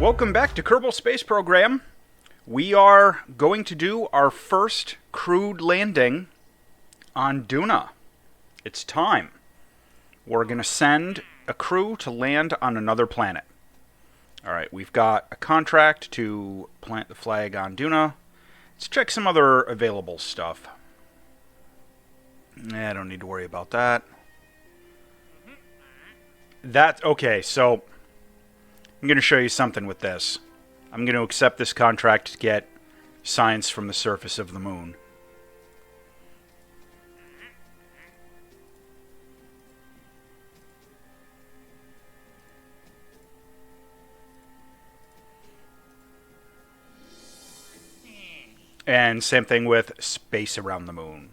Welcome back to Kerbal Space Program. We are going to do our first crewed landing on Duna. It's time. We're going to send a crew to land on another planet. Alright, we've got a contract to plant the flag on Duna. Let's check some other available stuff. I don't need to worry about that. Okay, so I'm going to show you something with this. I'm going to accept this contract to get science from the surface of the moon. And same thing with space around the moon.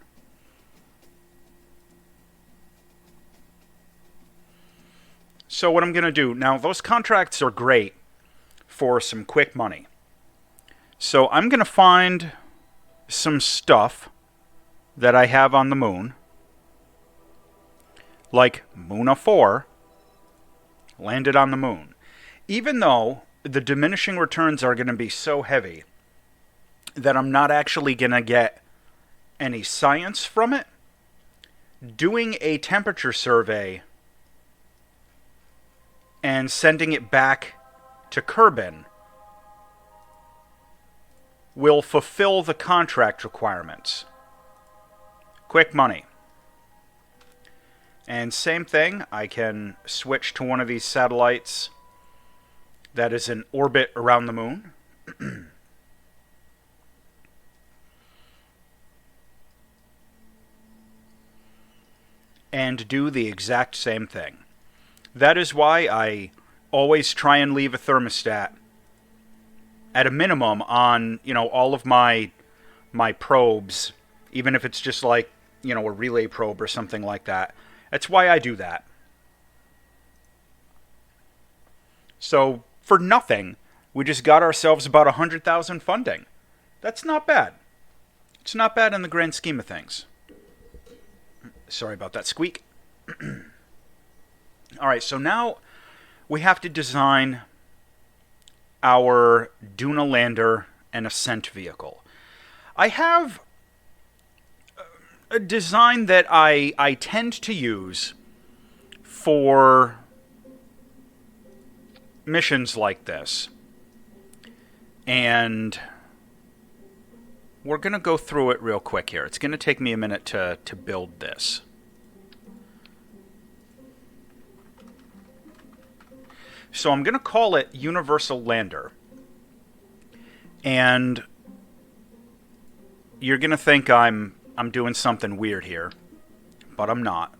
So what I'm going to do, now those contracts are great for some quick money. So I'm going to find some stuff that I have on the moon, like Muna 4 landed on the moon. Even though the diminishing returns are going to be so heavy that I'm not actually going to get any science from it, doing a temperature survey and sending it back to Kerbal will fulfill the contract requirements. Quick money. And same thing, I can switch to one of these satellites that is in orbit around the moon. And do the exact same thing. That is why I always try and leave a thermostat at a minimum on, all of my probes, even if it's just like, a relay probe or something like that. That's why I do that. So, for nothing, we just got ourselves about 100,000 funding. That's not bad. It's not bad in the grand scheme of things. Sorry about that squeak. Alright, so now we have to design our Duna lander and ascent vehicle. I have a design that I tend to use for missions like this. And we're going to go through it real quick here. It's going to take me a minute to build this. So I'm going to call it Universal Lander. And you're going to think I'm doing something weird here, but I'm not.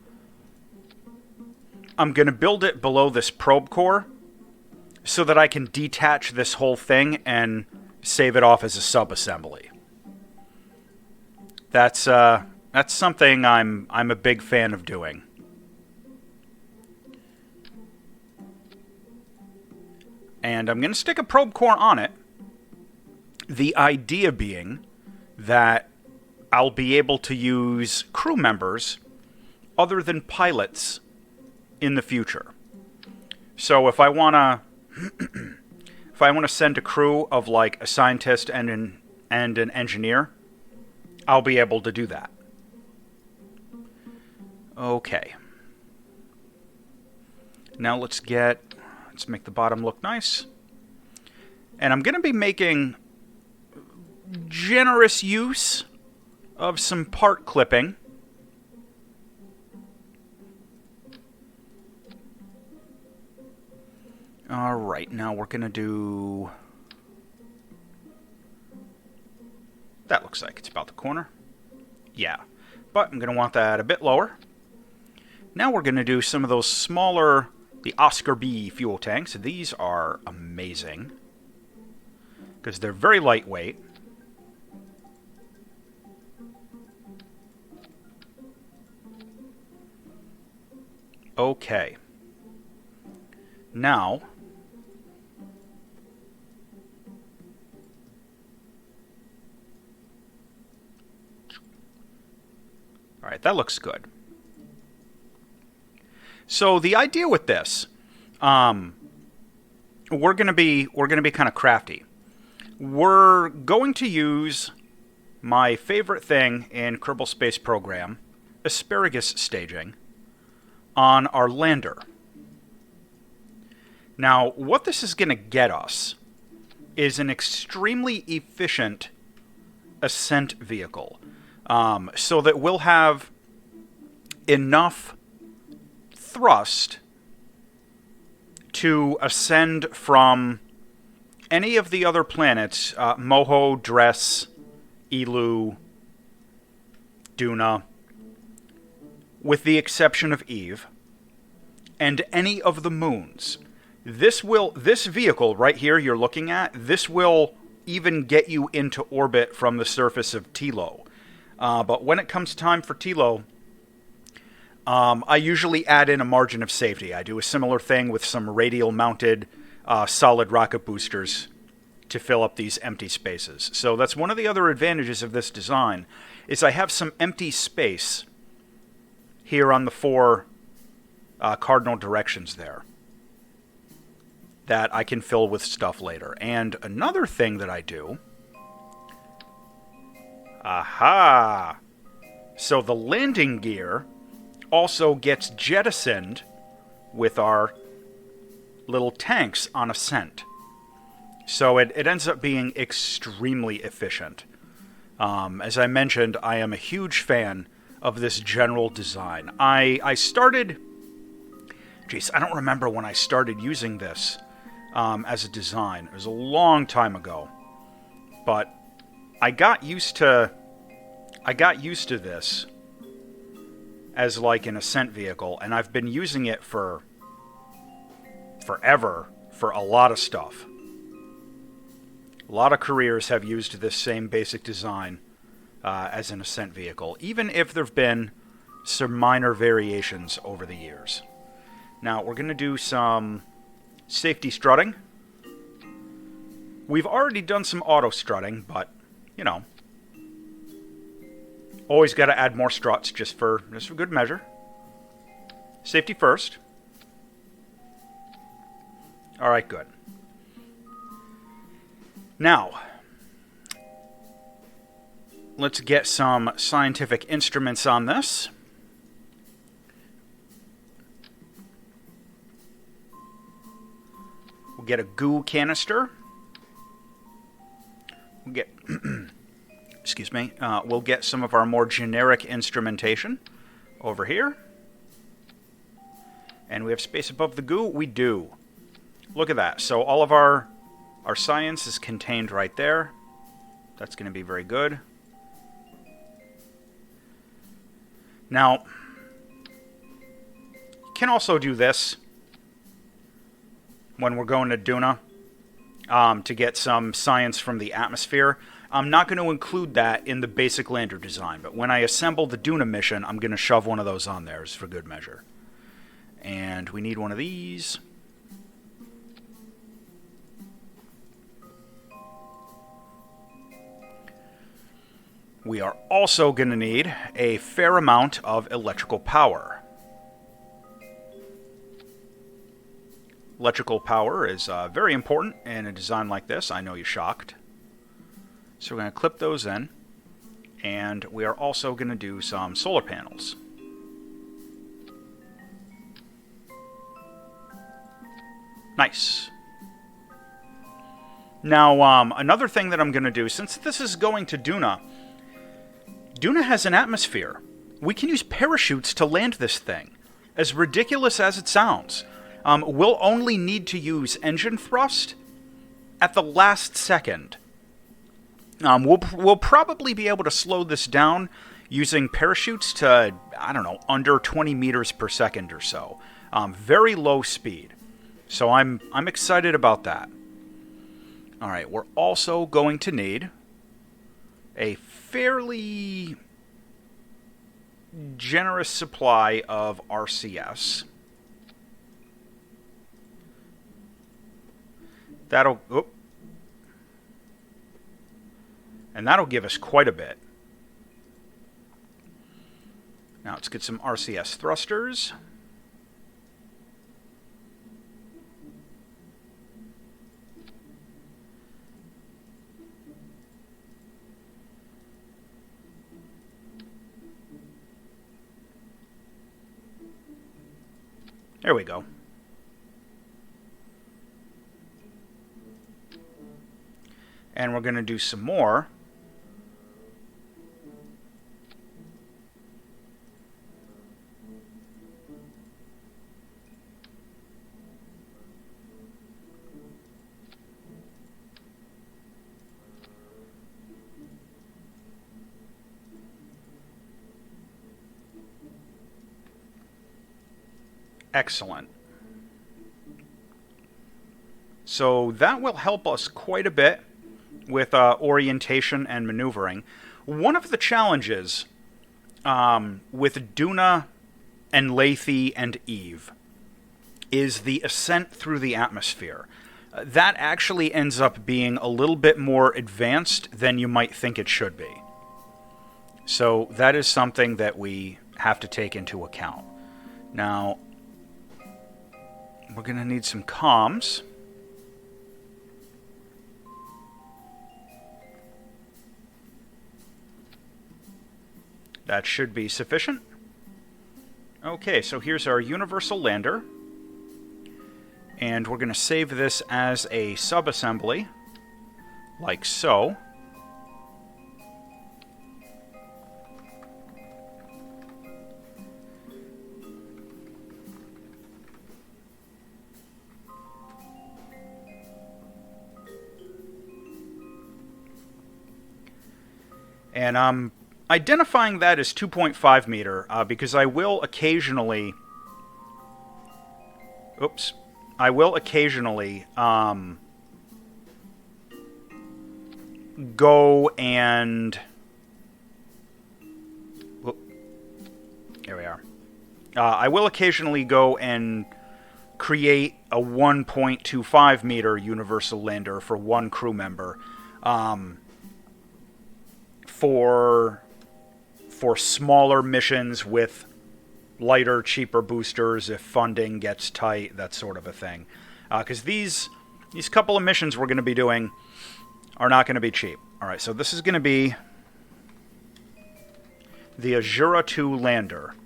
I'm going to build it below this probe core so that I can detach this whole thing and save it off as a sub-assembly. That's something I'm a big fan of doing. And I'm going to stick a probe core on it. The idea being that I'll be able to use crew members other than pilots in the future. So if I want to send a crew of like a scientist and an engineer, I'll be able to do that. Okay. Now let's make the bottom look nice. And I'm going to be making generous use of some part clipping. Alright, now we're going to do... That looks like it's about the corner. Yeah, but I'm going to want that a bit lower. Now we're going to do some of those smaller, the Oscar B fuel tanks. These are amazing because they're very lightweight. Okay. Now, all right, that looks good. So the idea with this, we're gonna be kind of crafty. We're going to use my favorite thing in Kerbal Space Program, asparagus staging, on our lander. Now, what this is going to get us is an extremely efficient ascent vehicle, so that we'll have enough thrust to ascend from any of the other planets, Moho, Dress, Elu, Duna, with the exception of Eve, and any of the moons. This vehicle right here you're looking at, this will even get you into orbit from the surface of Tilo. But when it comes time for Tilo, I usually add in a margin of safety. I do a similar thing with some radial-mounted solid rocket boosters to fill up these empty spaces. So that's one of the other advantages of this design, is I have some empty space here on the 4 cardinal directions there that I can fill with stuff later. And another thing that I do... Aha! So the landing gear also gets jettisoned with our little tanks on ascent. So it ends up being extremely efficient. As I mentioned, I am a huge fan of this general design. I started... Geez, I don't remember when I started using this as a design. It was a long time ago. But I got used to this as like an ascent vehicle, and I've been using it for forever for a lot of stuff. A lot of careers have used this same basic design as an ascent vehicle, even if there have been some minor variations over the years. Now, we're going to do some safety strutting. We've already done some auto strutting, but, you know, always got to add more struts just for good measure. Safety first. All right, good. Now, let's get some scientific instruments on this. We'll get a goo canister. We'll get... excuse me. We'll get some of our more generic instrumentation over here. And we have space above the goo? We do. Look at that. So all of our science is contained right there. That's going to be very good. Now, you can also do this when we're going to Duna to get some science from the atmosphere. I'm not going to include that in the basic lander design, but when I assemble the Duna mission, I'm going to shove one of those on there for good measure. And we need one of these. We are also going to need a fair amount of electrical power. Electrical power is very important in a design like this. I know you're shocked. So we're going to clip those in. And we are also going to do some solar panels. Nice. Now, another thing that I'm going to do, since this is going to Duna, Duna has an atmosphere. We can use parachutes to land this thing. As ridiculous as it sounds. We'll only need to use engine thrust at the last second. We'll probably be able to slow this down using parachutes to, I don't know, under 20 meters per second or so. Very low speed. So I'm excited about that. All right, we're also going to need a fairly generous supply of RCS. And that'll give us quite a bit. Now let's get some RCS thrusters. There we go. And we're going to do some more. Excellent. So that will help us quite a bit with orientation and maneuvering. One of the challenges with Duna and Lethe and Eve is the ascent through the atmosphere. That actually ends up being a little bit more advanced than you might think it should be. So that is something that we have to take into account. Now, we're going to need some comms. That should be sufficient. Okay, so here's our universal lander. And we're going to save this as a subassembly, like so. And I'm identifying that as 2.5 meter because I will occasionally... Oops. I will occasionally go and... Whoop. Here we are. I will occasionally go and create a 1.25 meter universal lander for one crew member. For smaller missions with lighter, cheaper boosters if funding gets tight, that sort of a thing. Because these couple of missions we're going to be doing are not going to be cheap. Alright, so this is going to be the Azura 2 lander.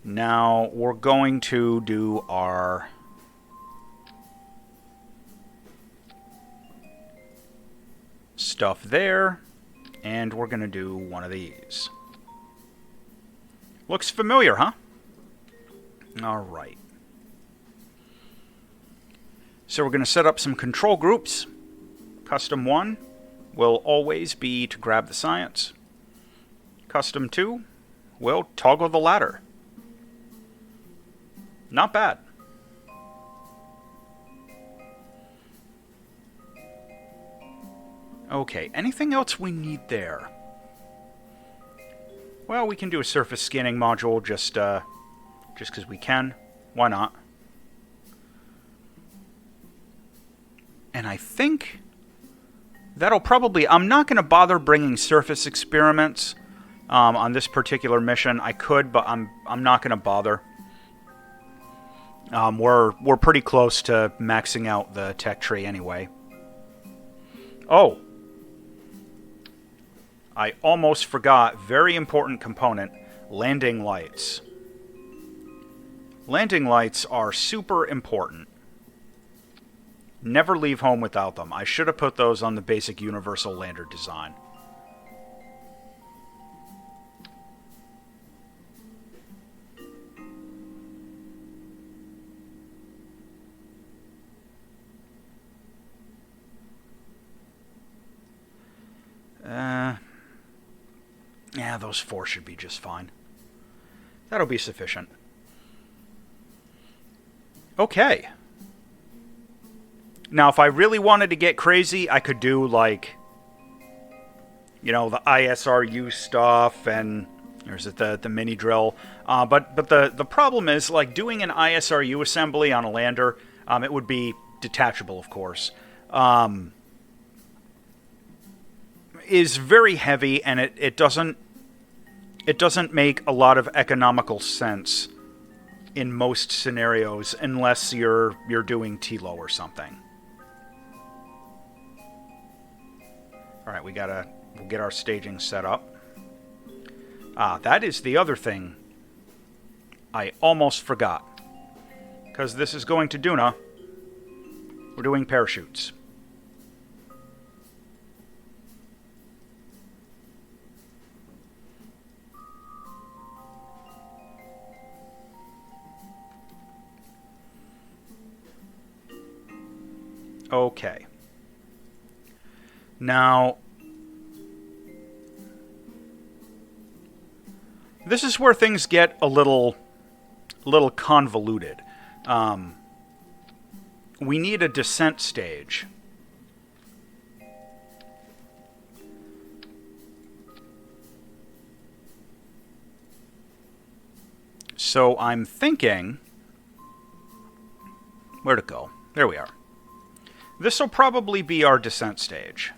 Now, we're going to do our... stuff there, and we're going to do one of these. Looks familiar, huh? Alright. So we're going to set up some control groups. Custom 1 will always be to grab the science. Custom 2 will toggle the ladder. Not bad. Okay, anything else we need there? Well, we can do a surface scanning module just because we can. Why not? And I think that'll probably... I'm not going to bother bringing surface experiments on this particular mission. I could, but I'm not going to bother. We're pretty close to maxing out the tech tree anyway. Oh! I almost forgot, very important component, landing lights. Landing lights are super important. Never leave home without them. I should have put those on the basic universal lander design. Yeah, those 4 should be just fine. That'll be sufficient. Okay. Now, if I really wanted to get crazy, I could do, like, you know, the ISRU stuff, and there's the mini drill. But the problem is, like, doing an ISRU assembly on a lander, it would be detachable, of course, is very heavy, and it doesn't make a lot of economical sense in most scenarios unless you're doing TLO or something. All right, we'll get our staging set up. Ah, that is the other thing I almost forgot. Because this is going to Duna. We're doing parachutes. Okay. Now, this is where things get a little convoluted. We need a descent stage. So I'm thinking... Where'd it go? There we are. This will probably be our descent stage.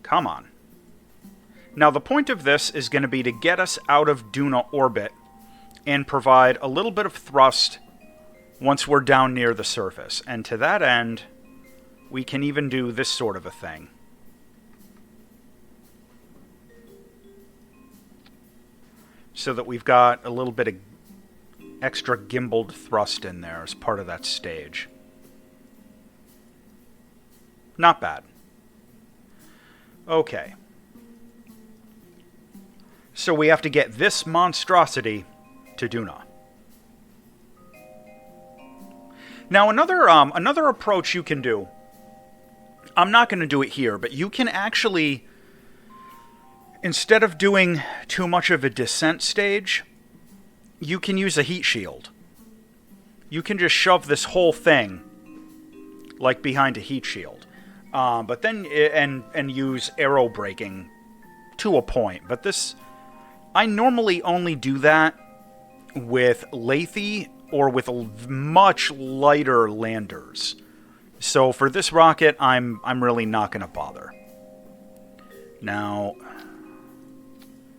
Come on. Now, the point of this is going to be to get us out of Duna orbit and provide a little bit of thrust once we're down near the surface. And to that end, we can even do this sort of a thing. So that we've got a little bit of extra gimbaled thrust in there as part of that stage. Not bad. Okay. So we have to get this monstrosity to Duna. Now another approach you can do, I'm not going to do it here, but you can actually, instead of doing too much of a descent stage, you can use a heat shield. You can just shove this whole thing like behind a heat shield. But then, and use aero braking to a point. But this, I normally only do that with Lathy or with much lighter landers. So for this rocket, I'm really not going to bother. Now,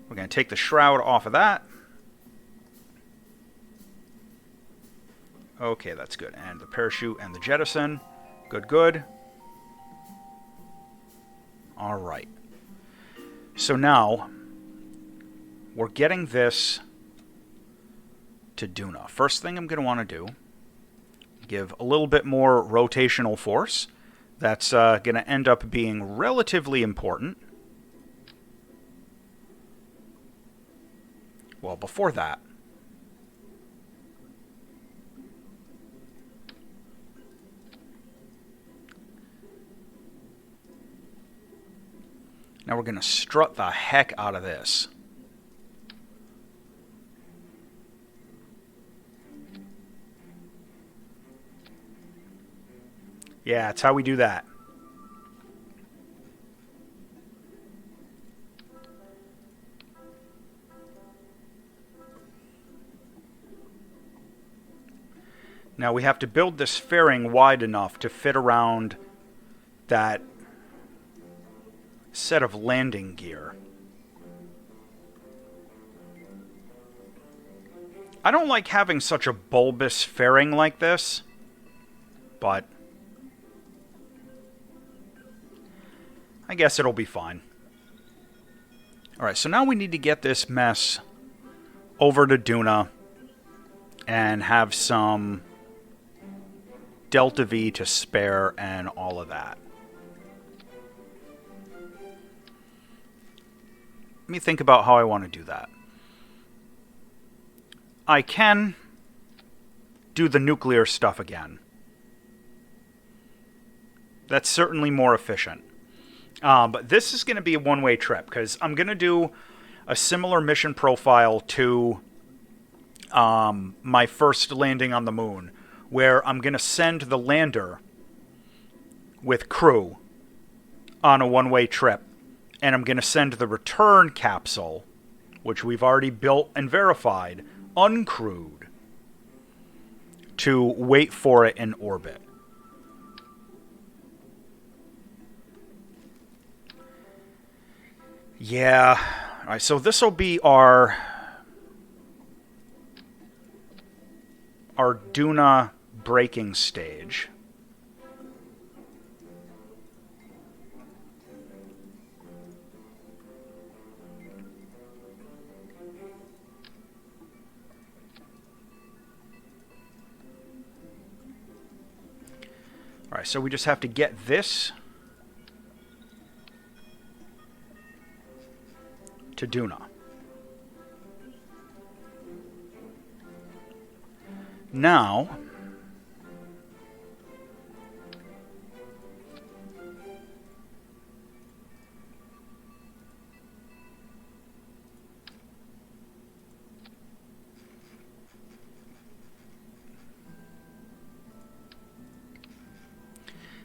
we're going to take the shroud off of that. Okay, that's good. And the parachute and the jettison. Good, good. All right. So now, we're getting this to Duna. First thing I'm going to want to do, give a little bit more rotational force. That's going to end up being relatively important. Well, before that, now we're going to strut the heck out of this. Yeah, that's how we do that. Now we have to build this fairing wide enough to fit around that set of landing gear. I don't like having such a bulbous fairing like this, but I guess it'll be fine. Alright, so now we need to get this mess over to Duna and have some Delta V to spare and all of that. Let me think about how I want to do that. I can do the nuclear stuff again. That's certainly more efficient. But this is going to be a one-way trip, because I'm going to do a similar mission profile to my first landing on the moon, where I'm going to send the lander with crew on a one-way trip, and I'm going to send the return capsule, which we've already built and verified, uncrewed, to wait for it in orbit. Yeah. Alright, so this will be our Duna braking stage. Okay, so we just have to get this to Duna. Now,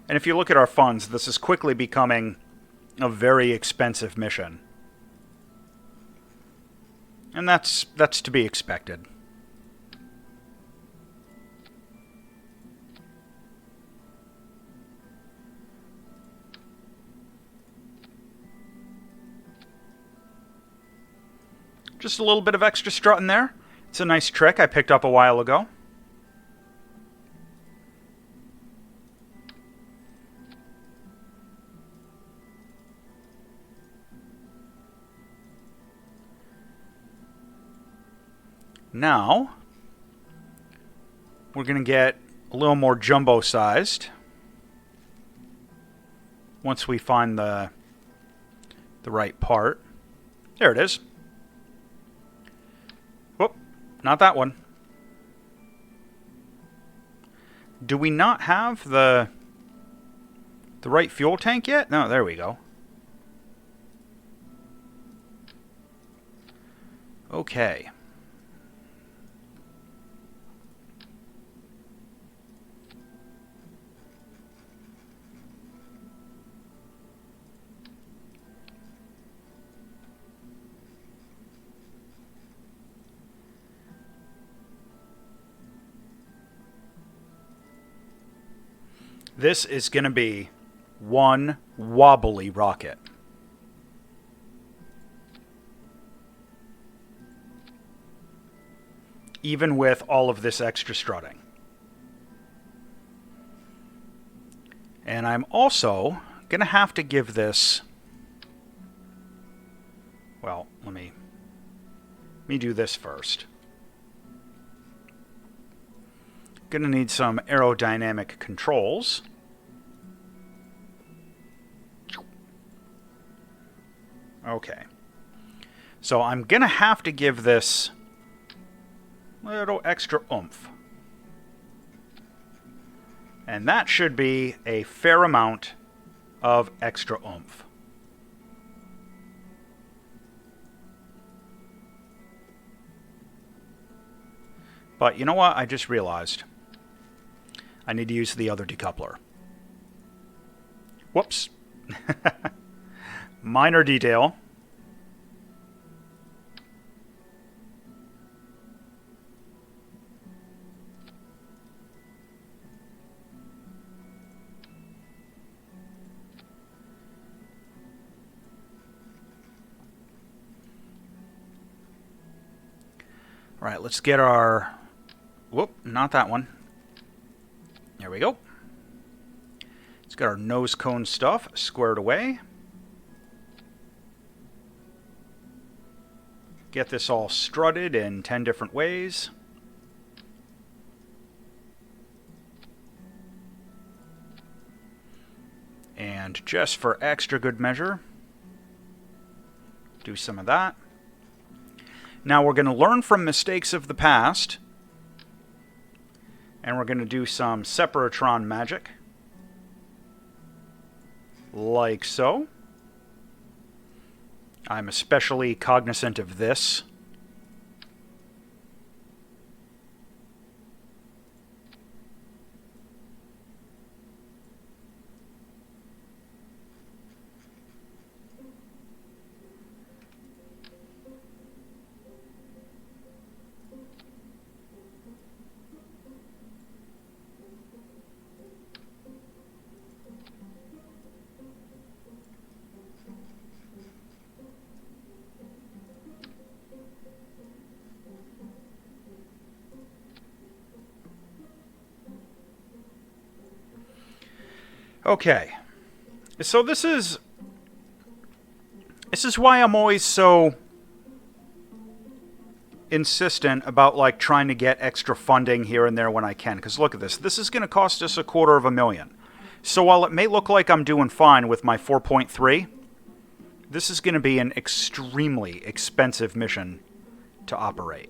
and if you look at our funds, this is quickly becoming a very expensive mission. And that's to be expected. Just a little bit of extra strut in there. It's a nice trick I picked up a while ago. Now, we're going to get a little more jumbo-sized once we find the right part. There it is. Whoop, not that one. Do we not have the right fuel tank yet? No, there we go. Okay. This is going to be one wobbly rocket. Even with all of this extra strutting. And I'm also going to have to give this... Well, let me do this first. Going to need some aerodynamic controls. Okay. So I'm going to have to give this a little extra oomph. And that should be a fair amount of extra oomph. But you know what? I just realized I need to use the other decoupler. Whoops. Minor detail. All right, let's get our... Whoop, not that one. There we go. Let's get our nose cone stuff squared away. Get this all strutted in 10 different ways. And just for extra good measure, do some of that. Now we're going to learn from mistakes of the past, and we're going to do some separatron magic, like so. I'm especially cognizant of this. Okay, so this is why I'm always so insistent about like trying to get extra funding here and there when I can. Because look at this. This is going to cost us $250,000. So while it may look like I'm doing fine with my 4.3, this is going to be an extremely expensive mission to operate.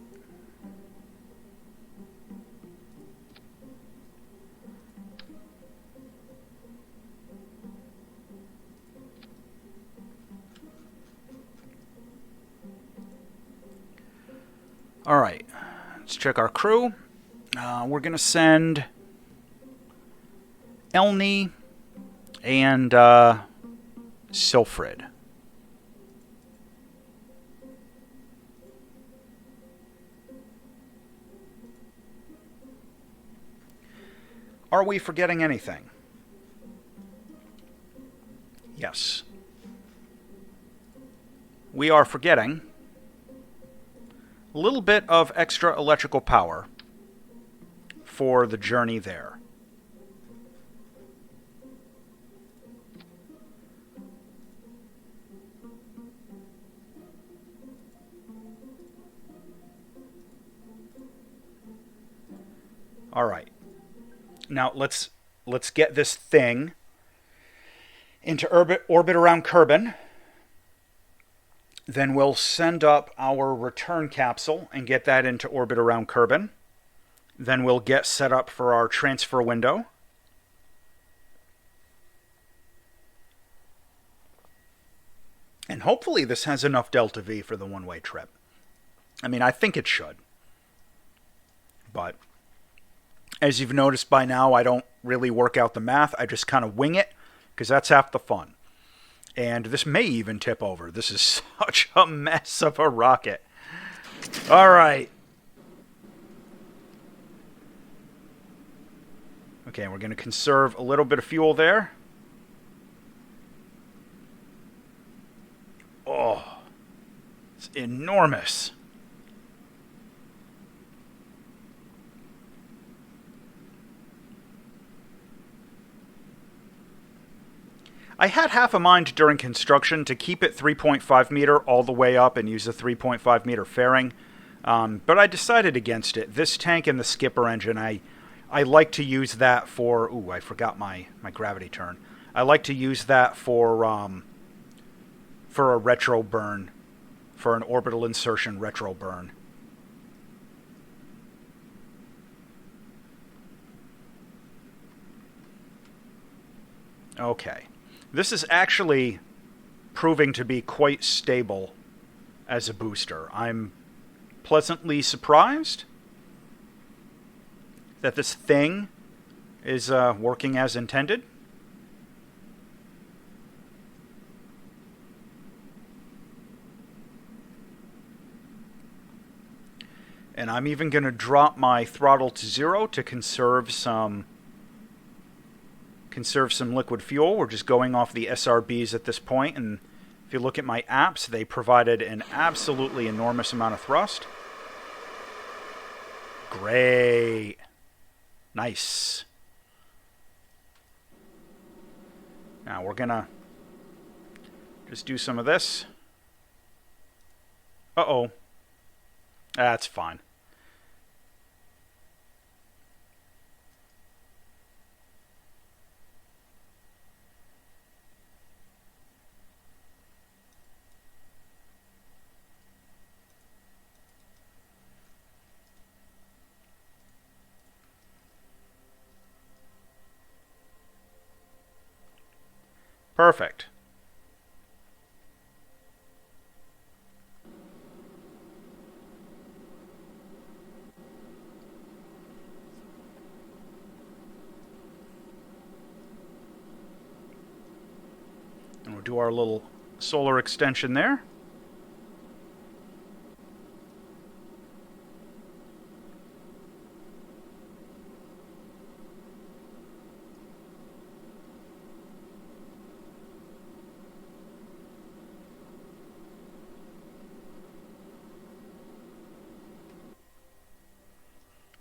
All right, let's check our crew. We're going to send Elney and Silfrid. Are we forgetting anything? Yes. We are forgetting a little bit of extra electrical power for the journey there. All right. Now let's get this thing into orbit around Kerbal. Then we'll send up our return capsule and get that into orbit around Kerbal. Then we'll get set up for our transfer window. And hopefully this has enough Delta V for the one-way trip. I mean, I think it should. But as you've noticed by now, I don't really work out the math. I just kind of wing it, because that's half the fun. And this may even tip over. This is such a mess of a rocket. All right. Okay, we're going to conserve a little bit of fuel there. Oh, it's enormous. I had half a mind during construction to keep it 3.5 meter all the way up and use a 3.5 meter fairing, but I decided against it. This tank and the skipper engine, I like to use that for... Ooh, I forgot my gravity turn. I like to use that for a retro burn, for an orbital insertion retro burn. Okay. This is actually proving to be quite stable as a booster. I'm pleasantly surprised that this thing is working as intended. And I'm even going to drop my throttle to 0 to conserve some liquid fuel. We're just going off the SRBs at this point, and if you look at my apps, they provided an absolutely enormous amount of thrust. Great. Nice. Now we're gonna just do some of this. Uh-oh. That's fine. Perfect. And we'll do our little solar extension there.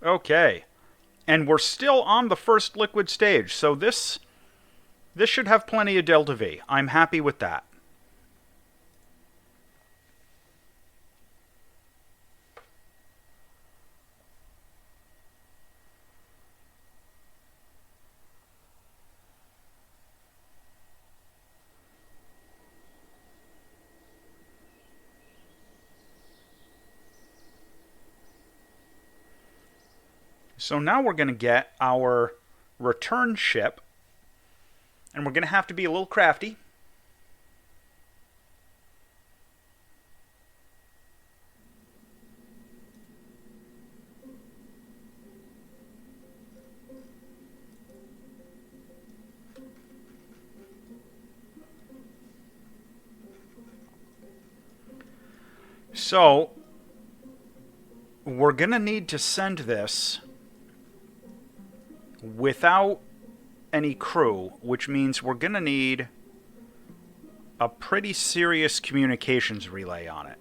Okay. And we're still on the first liquid stage, so this should have plenty of Delta V. I'm happy with that. So now we're going to get our return ship, and we're going to have to be a little crafty. So we're going to need to send this without any crew, which means we're going to need a pretty serious communications relay on it.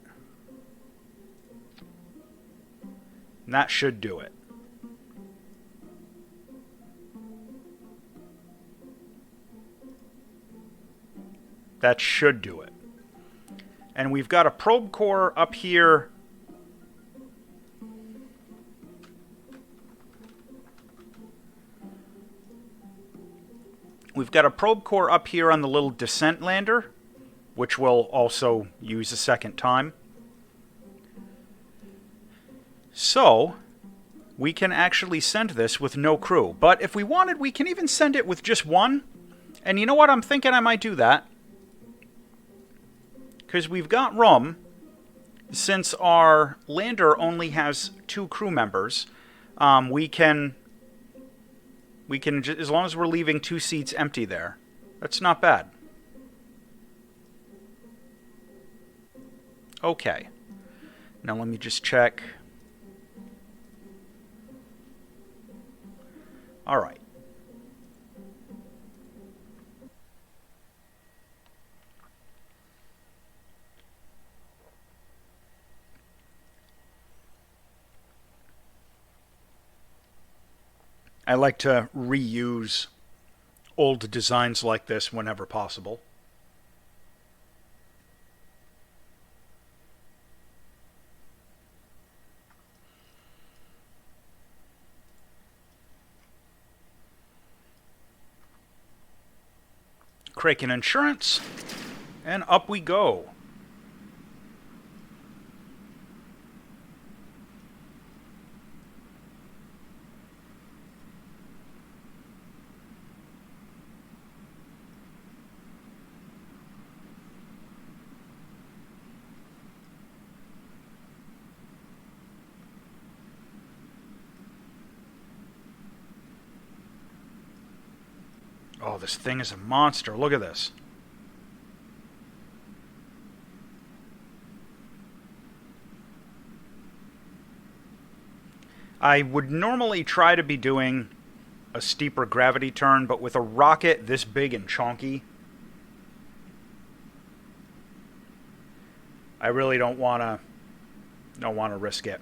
And that should do it. That should do it. And we've got a probe core up here. We've got a probe core up here on the little descent lander, which we'll also use a second time. So we can actually send this with no crew. But if we wanted, we can even send it with just one. And you know what? I'm thinking I might do that. Because we've got room, since our lander only has 2 crew members, we can, as long as we're leaving 2 seats empty there, that's not bad. Okay. Now let me just check. All right. I like to reuse old designs like this whenever possible. Kraken Insurance, and up we go. Oh, this thing is a monster. Look at this. I would normally try to be doing a steeper gravity turn, but with a rocket this big and chonky, I really don't want to risk it.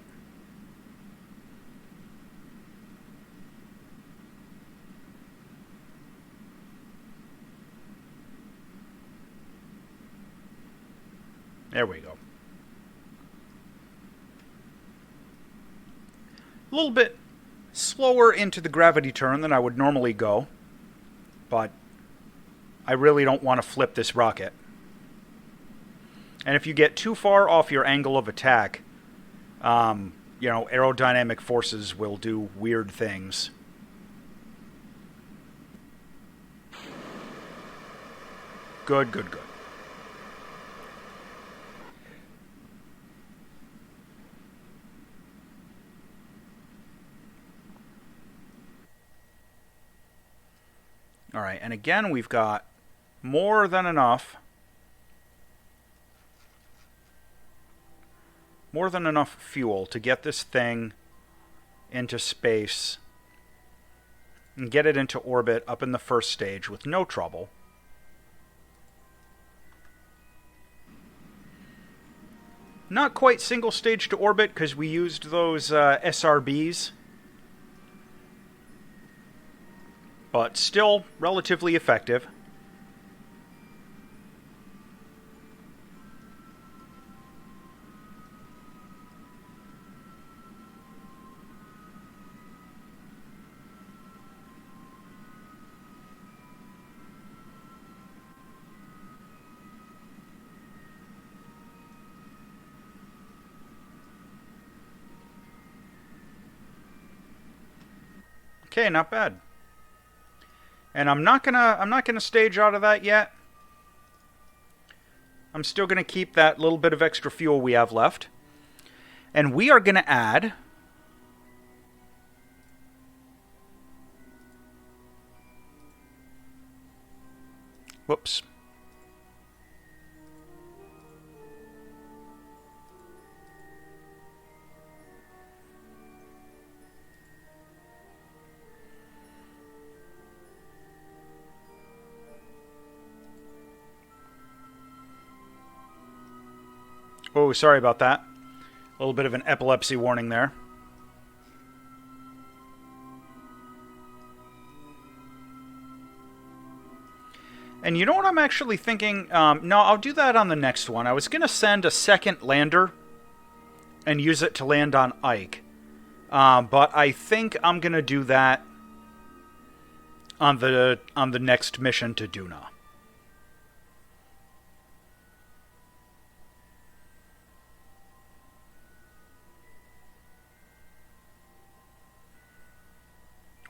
There we go. A little bit slower into the gravity turn than I would normally go, but I really don't want to flip this rocket. And if you get too far off your angle of attack, aerodynamic forces will do weird things. Good, good, good. All right, and again, we've got more than enough fuel to get this thing into space and get it into orbit up in the first stage with no trouble. Not quite single stage to orbit because we used those SRBs, but still relatively effective. Okay, not bad. And I'm not gonna stage out of that yet. I'm still gonna keep that little bit of extra fuel we have left. And we are gonna add whoops. Oh, sorry about that. A little bit of an epilepsy warning there. And you know what I'm actually thinking? No, I'll do that on the next one. I was going to send a second lander and use it to land on Ike. But I think I'm going to do that on the next mission to Duna.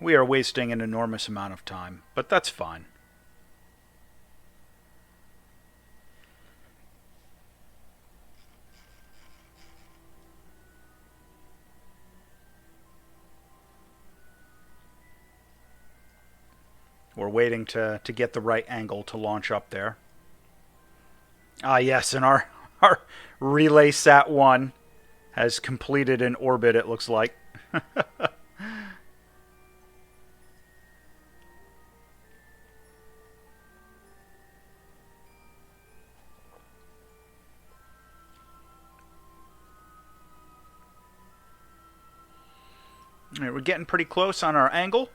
We are wasting an enormous amount of time, but that's fine. We're waiting to get the right angle to launch up there. Ah, yes, and our relay Sat-1 has completed an orbit, it looks like. All right, we're getting pretty close on our angle.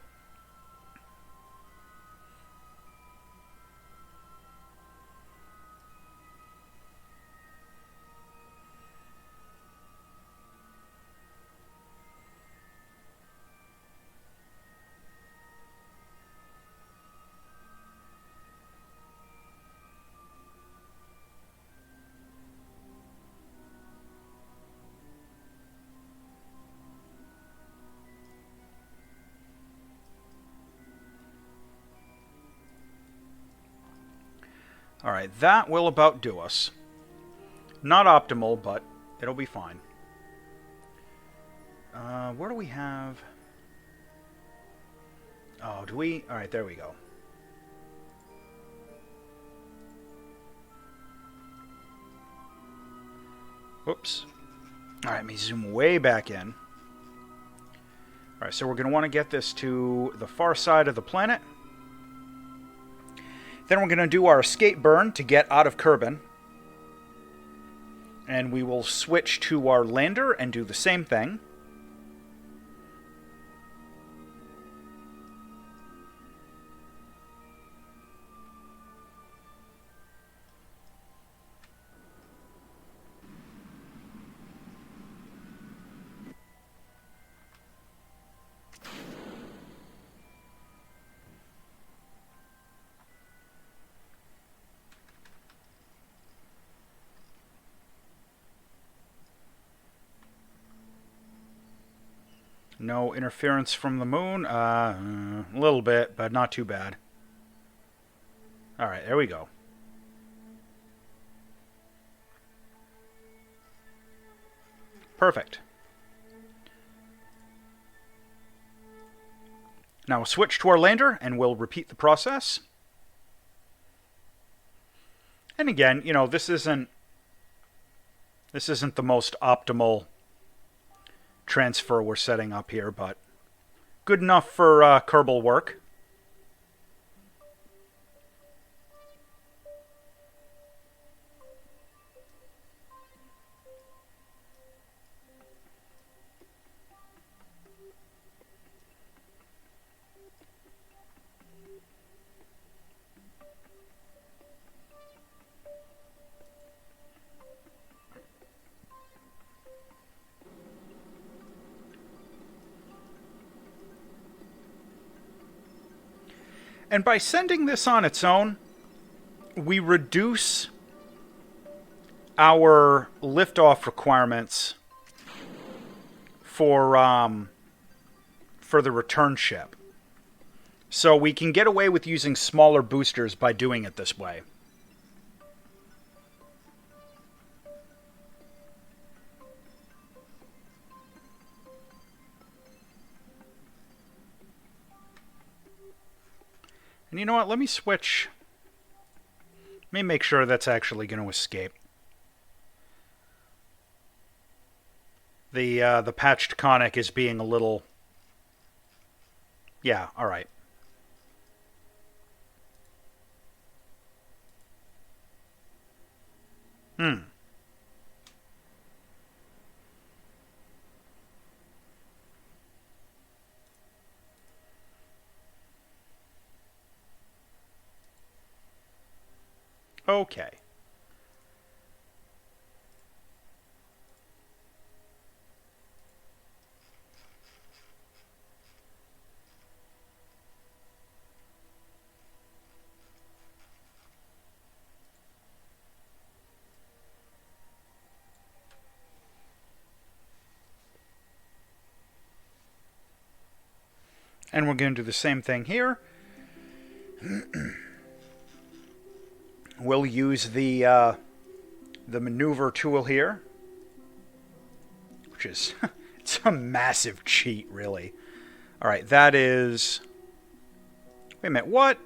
All right, that will about do us. Not optimal, but it'll be fine. Where do we have... Oh, do we... All right, there we go. Whoops. All right, let me zoom way back in. All right, so we're going to want to get this to the far side of the planet. Then we're going to do our escape burn to get out of Kerbal. And we will switch to our lander and do the same thing. No interference from the moon. A little bit, but not too bad. All right, there we go. Perfect. Now we'll switch to our lander and we'll repeat the process. And again, you know, this isn't the most optimal transfer we're setting up here, but good enough for Kerbal work. And by sending this on its own, we reduce our liftoff requirements for the return ship. So we can get away with using smaller boosters by doing it this way. And you know what? Let me switch. Let me make sure that's actually going to escape. The patched conic is being a little... Yeah, alright. Okay. And we're going to do the same thing here. We'll use the maneuver tool here, which is it's a massive cheat, really. All right, that is. Wait a minute, what?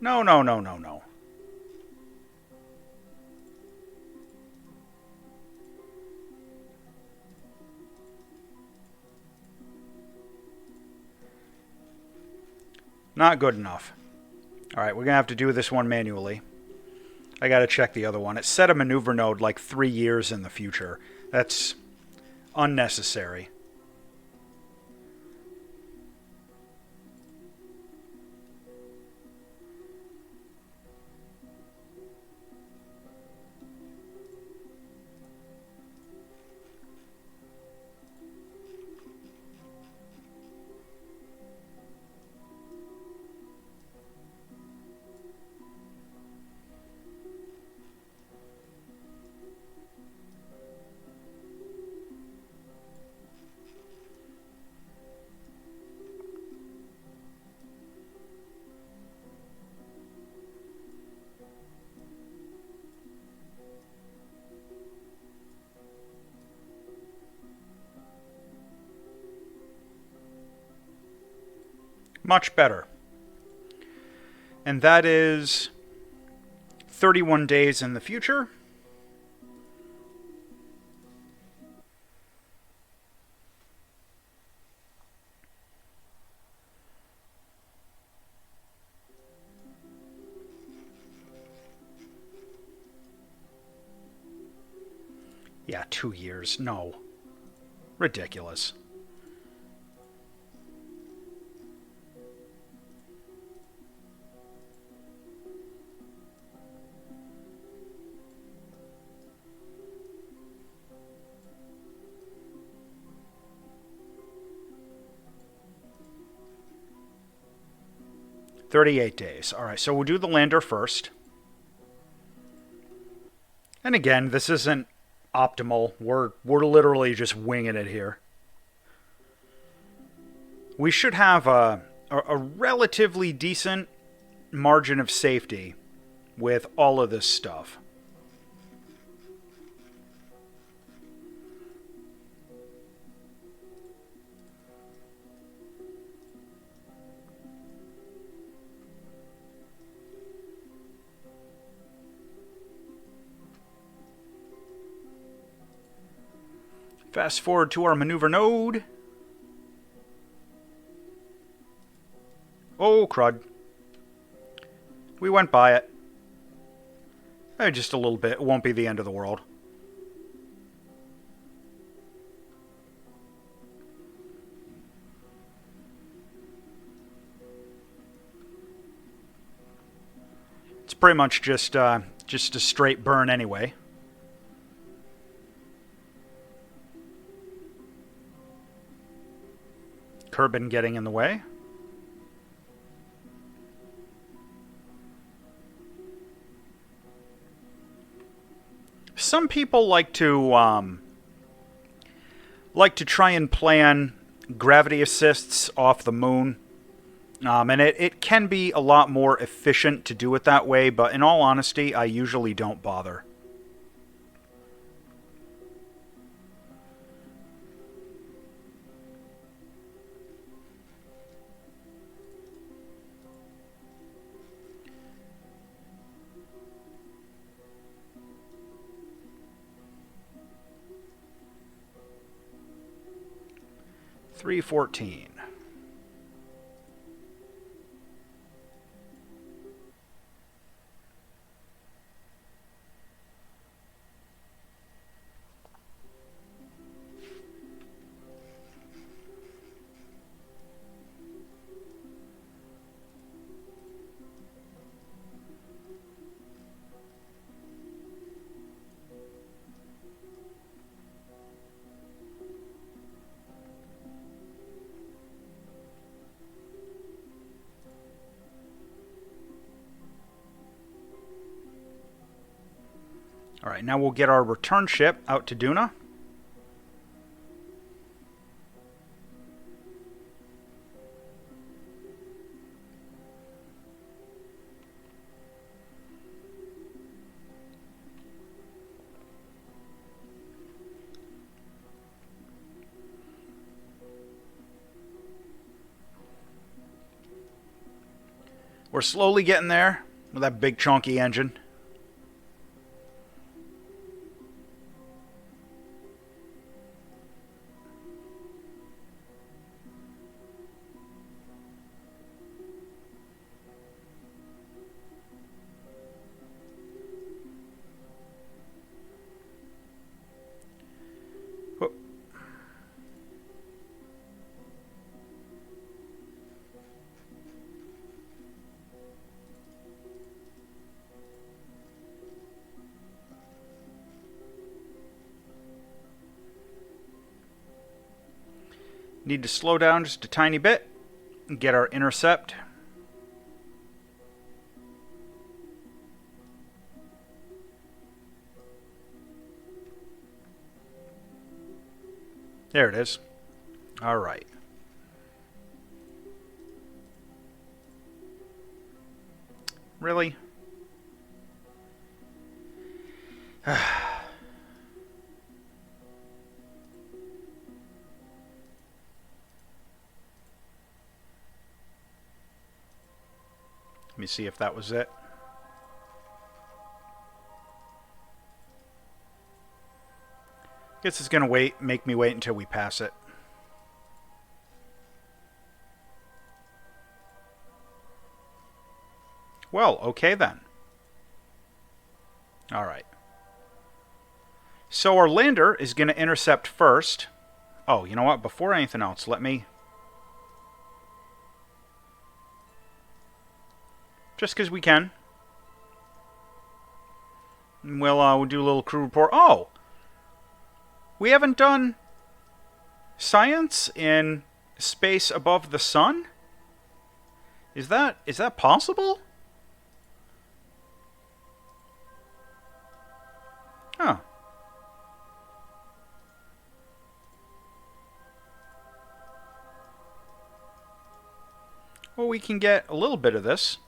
No. Not good enough. Alright, we're going to have to do this one manually. I got to check the other one. It set a maneuver node like 3 years in the future. That's unnecessary. Much better. And that is 31 days in the future. Yeah, 2 years. No. Ridiculous. $38 days. All right, so we'll do the lander first. And again, this isn't optimal. We're literally just winging it here. We should have a relatively decent margin of safety with all of this stuff. Fast forward to our maneuver node. Oh, crud. We went by it. Just a little bit. It won't be the end of the world. It's pretty much just a straight burn anyway. Kerbal getting in the way. Some people like to try and plan gravity assists off the moon. And it can be a lot more efficient to do it that way, but in all honesty, I usually don't bother. $314. All right, now we'll get our return ship out to Duna. We're slowly getting there with that big chunky engine. Need to slow down just a tiny bit and get our intercept. There it is. All right. Really? Let me see if that was it. Guess it's gonna make me wait until we pass it. Well, okay then. All right. So our lander is gonna intercept first. Oh, you know what? Before anything else, let me... Just because we can. We'll do a little crew report. Oh! We haven't done science in space above the sun? Is that possible? Huh. Well, we can get a little bit of this.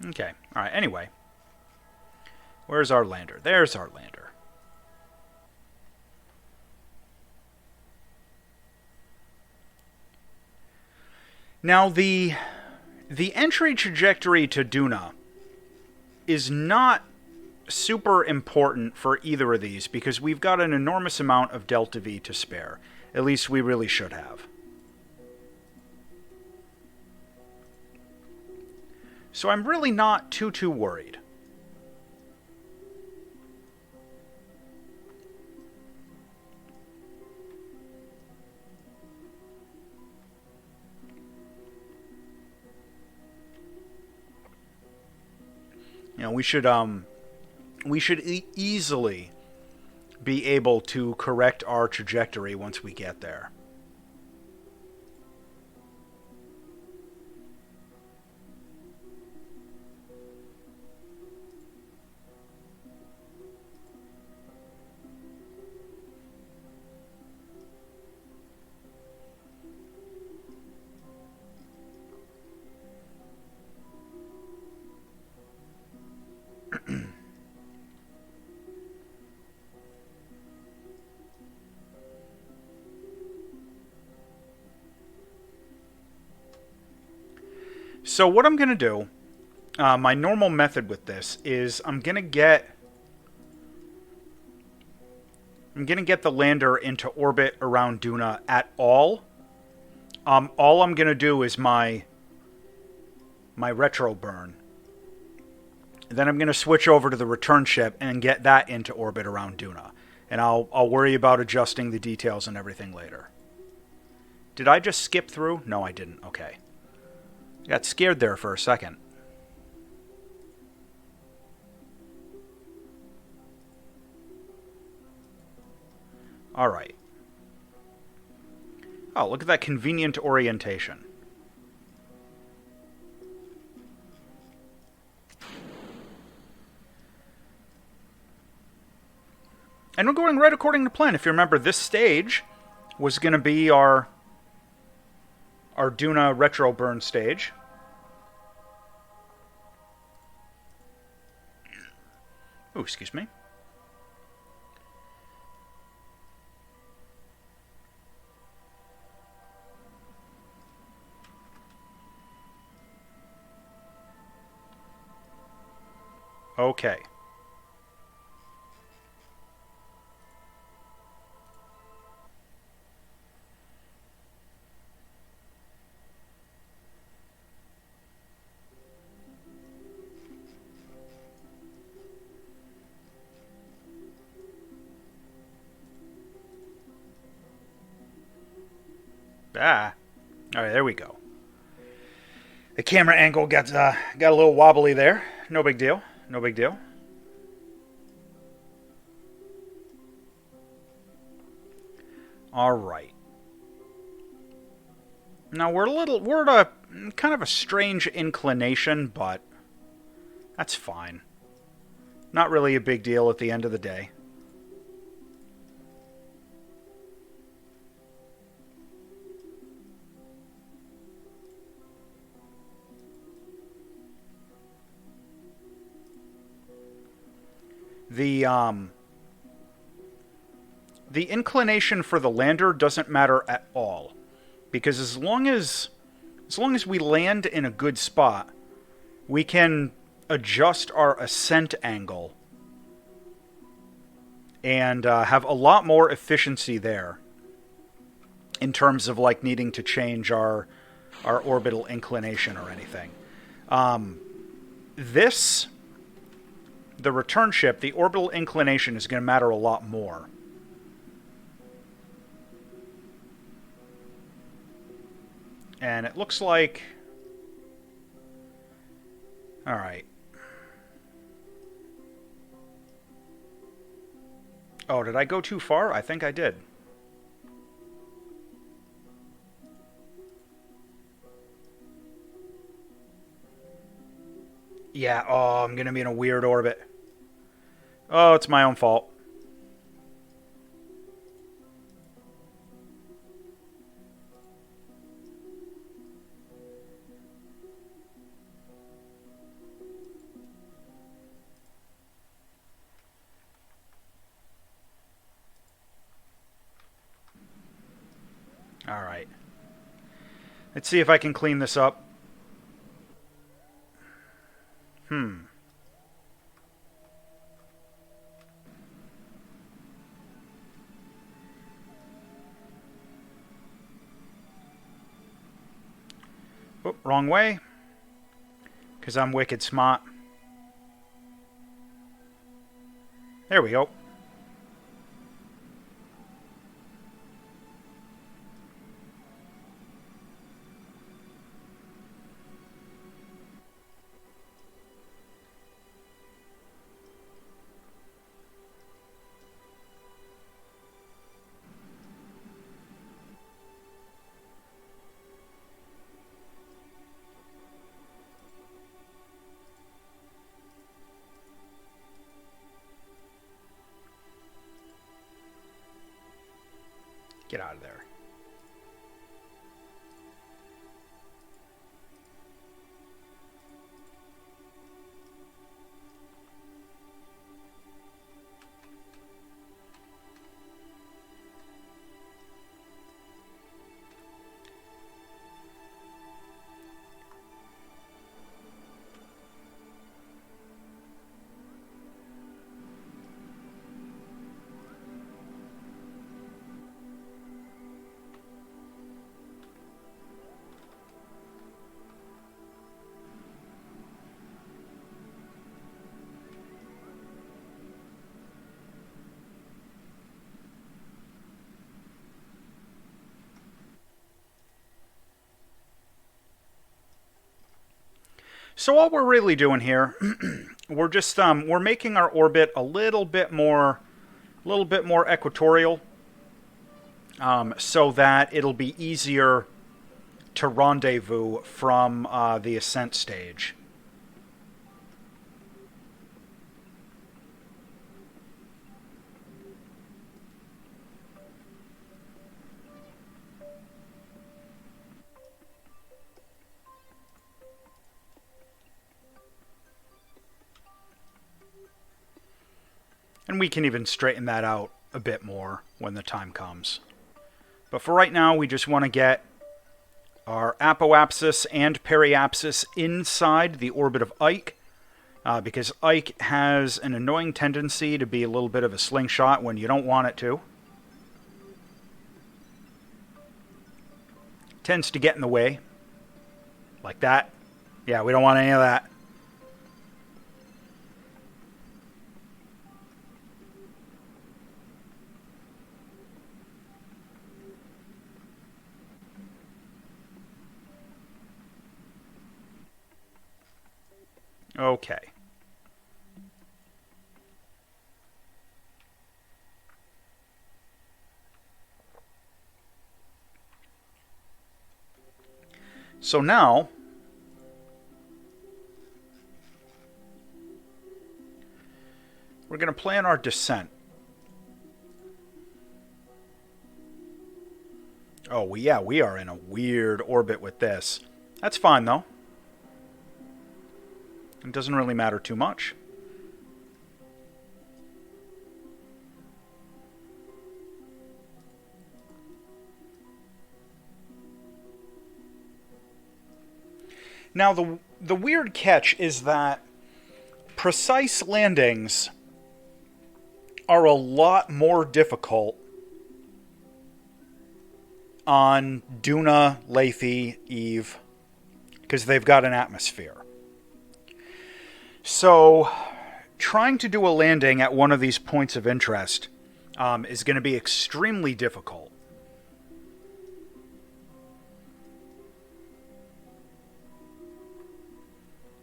Okay. All right. Anyway. Where's our lander? There's our lander. Now, the entry trajectory to Duna is not super important for either of these because we've got an enormous amount of delta V to spare. At least we really should have. So I'm really not too worried. You know, we should we should easily be able to correct our trajectory once we get there. So what I'm going to do, my normal method with this is I'm going to get the lander into orbit around Duna at all. All I'm going to do is my retro burn. Then I'm going to switch over to the return ship and get that into orbit around Duna. And I'll worry about adjusting the details and everything later. Did I just skip through? No, I didn't. Okay. I got scared there for a second. All right. Oh, look at that convenient orientation. And we're going right according to plan. If you remember, this stage was going to be our Duna retro burn stage. Oh, excuse me. Okay. Ah. All right, there we go. The camera angle got a little wobbly there. No big deal. No big deal. All right. Now we're at a kind of a strange inclination, but that's fine. Not really a big deal at the end of the day. The inclination for the lander doesn't matter at all, because as long as we land in a good spot, we can adjust our ascent angle and have a lot more efficiency there in terms of like needing to change our orbital inclination or anything. The return ship, the orbital inclination is going to matter a lot more. And it looks like... Alright. Oh, did I go too far? I think I did. Yeah, oh, I'm going to be in a weird orbit. Oh, it's my own fault. Alright. Let's see if I can clean this up. Oh, wrong way. Because I'm wicked smart. There we go. Get out of there. So all we're really doing here, we're just we're making our orbit a little bit more equatorial, so that it'll be easier to rendezvous from the ascent stage. And we can even straighten that out a bit more when the time comes. But for right now, we just want to get our apoapsis and periapsis inside the orbit of Ike, because Ike has an annoying tendency to be a little bit of a slingshot when you don't want it to. Tends to get in the way. Like that. Yeah, we don't want any of that. Okay. So now, we're going to plan our descent. Oh, yeah, we are in a weird orbit with this. That's fine, though. It doesn't really matter too much. Now, the weird catch is that precise landings are a lot more difficult on Duna, Lethe, Eve, because they've got an atmosphere. So, trying to do a landing at one of these points of interest is going to be extremely difficult.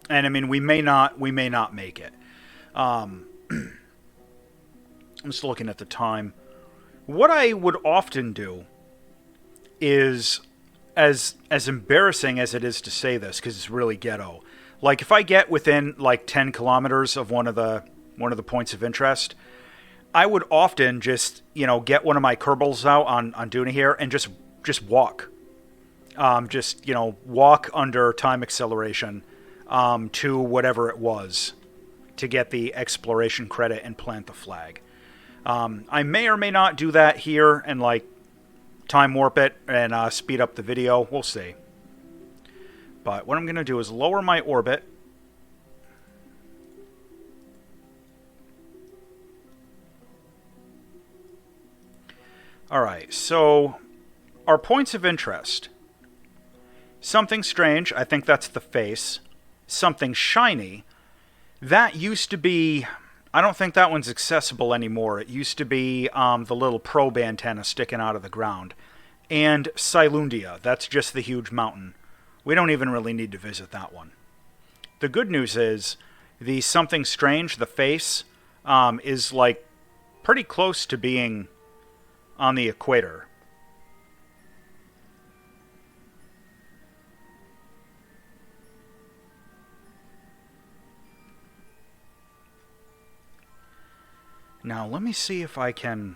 And I mean, we may not make it. I'm just looking at the time. What I would often do is, as embarrassing as it is to say this, because it's really ghetto. Like if I get within like 10 kilometers of one of the points of interest, I would often just get one of my Kerbals out on Duna here and just walk, walk under time acceleration to whatever it was to get the exploration credit and plant the flag. I may or may not do that here and like time warp it and speed up the video. We'll see. But what I'm going to do is lower my orbit. Alright, so our points of interest. Something strange, I think that's the face. Something shiny. That used to be... I don't think that one's accessible anymore. It used to be the little probe antenna sticking out of the ground. And Silundia, that's just the huge mountain. We don't even really need to visit that one. The good news is, the something strange, the face, is like pretty close to being on the equator. Now, let me see if I can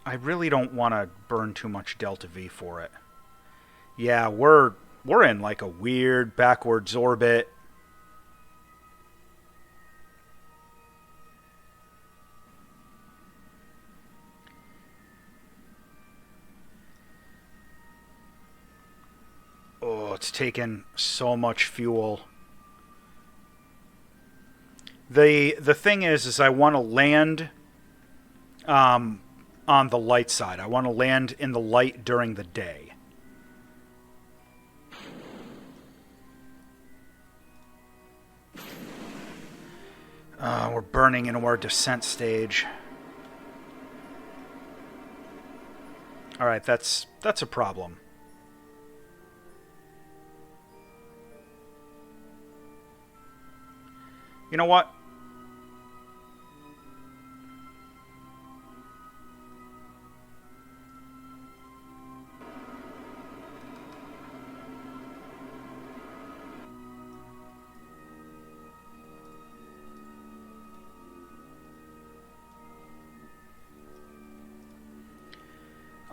I really don't want to burn too much delta V for it. Yeah, we're in like a weird backwards orbit. Oh, it's taken so much fuel. The thing is I want to land on the light side. I want to land in the light during the day. We're burning into our descent stage. All right, that's a problem. You know what?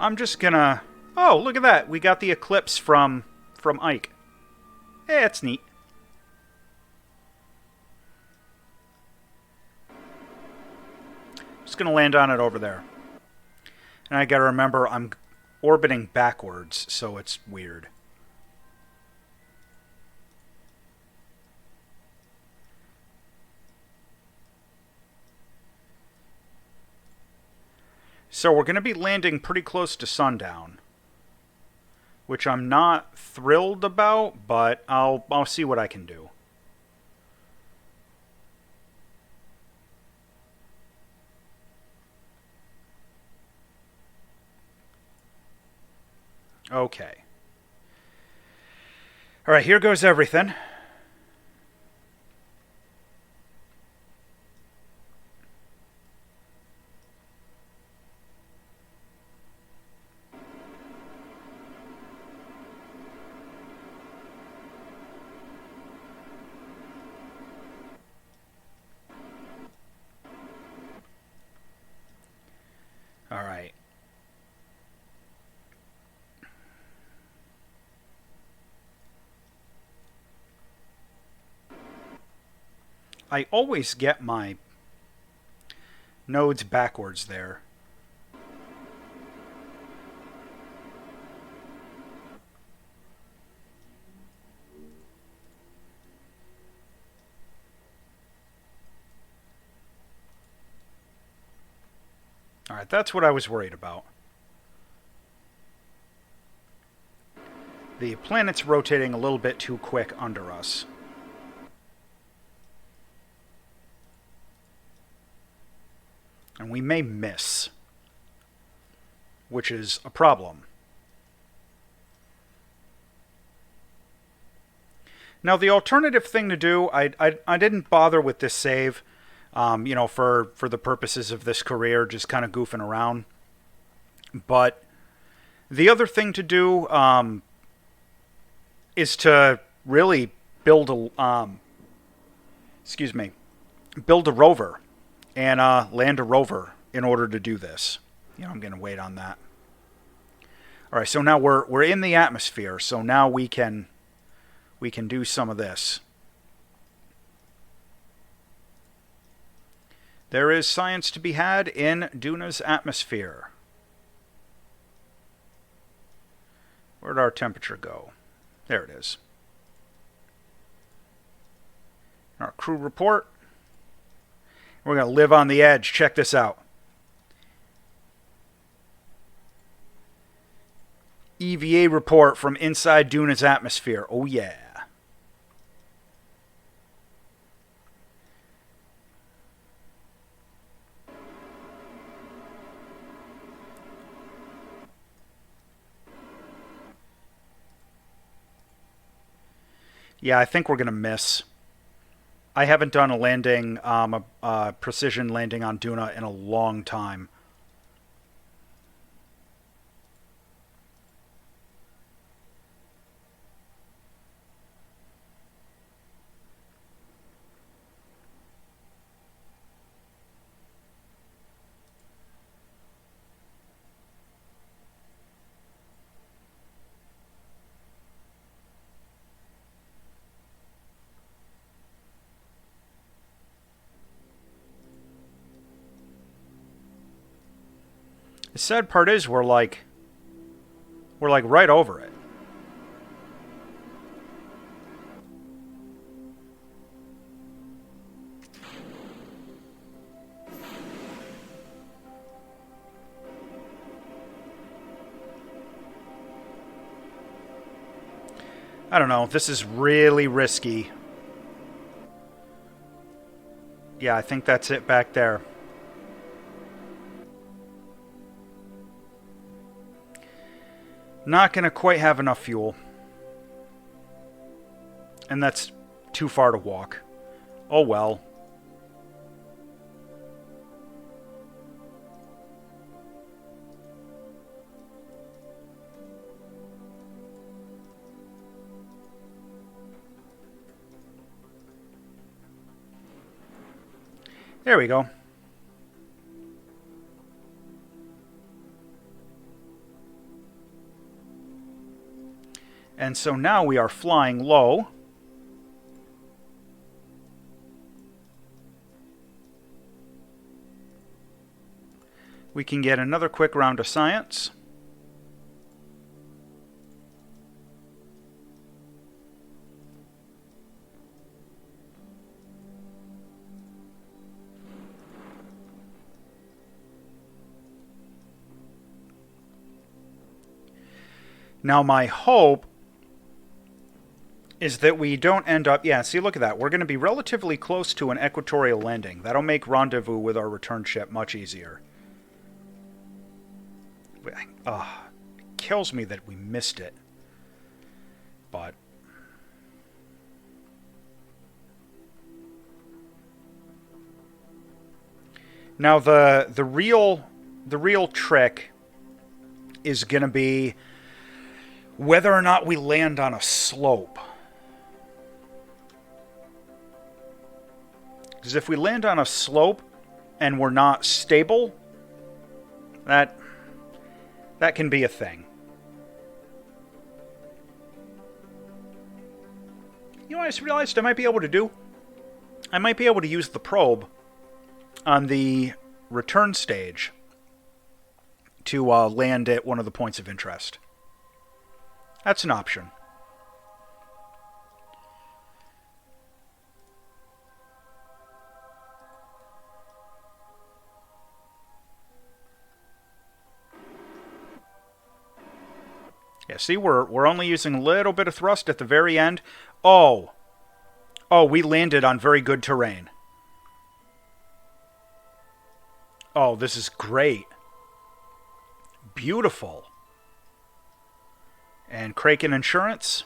I'm just gonna... Oh, look at that. We got the eclipse from Ike. Hey, that's neat. Just gonna land on it over there. And I gotta remember I'm orbiting backwards, so it's weird. So we're going to be landing pretty close to sundown, which I'm not thrilled about, but I'll see what I can do. Okay. All right, here goes everything. All right. I always get my nodes backwards there. All right, that's what I was worried about. The planet's rotating a little bit too quick under us. And we may miss, which is a problem. Now, the alternative thing to do, I didn't bother with this save, you know, for the purposes of this career, just kind of goofing around. But the other thing to do is to really build a, build a rover and land a rover in order to do this. You know, I'm going to wait on that. All right, so now we're in the atmosphere, so now we can do some of this. There is science to be had in Duna's atmosphere. Where'd our temperature go? There it is. Our crew report. We're going to live on the edge. Check this out. EVA report from inside Duna's atmosphere. Oh, yeah. Yeah, I think we're going to miss. I haven't done a landing, a precision landing on Duna in a long time. The sad part is we're like right over it. I don't know. This is really risky. Yeah, I think that's it back there. Not going to quite have enough fuel. And that's too far to walk. Oh well. There we go. And so now we are flying low. We can get another quick round of science. Now my hope is that we don't end up... Yeah, see, look at that. We're going to be relatively close to an equatorial landing. That'll make rendezvous with our return ship much easier. It kills me that we missed it. But... Now the real trick is going to be whether or not we land on a slope. Because if we land on a slope and we're not stable, that can be a thing. You know what I just realized I might be able to do? I might be able to use the probe on the return stage to land at one of the points of interest. That's an option. Yeah, see, we're only using a little bit of thrust at the very end. Oh, we landed on very good terrain. Oh, this is great. Beautiful. And Kraken Insurance.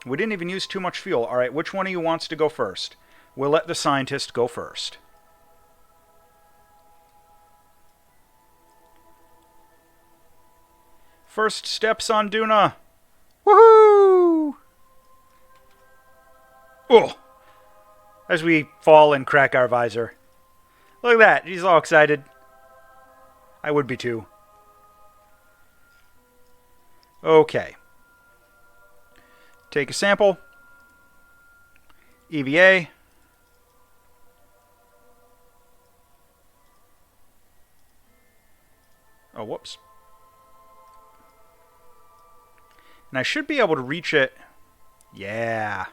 We didn't even use too much fuel. All right, which one of you wants to go first? We'll let the scientist go first. First steps on Duna. Woohoo! Oh! As we fall and crack our visor. Look at that. He's all excited. I would be too. Okay. Take a sample. EVA. Oh, whoops. And I should be able to reach it. Yeah.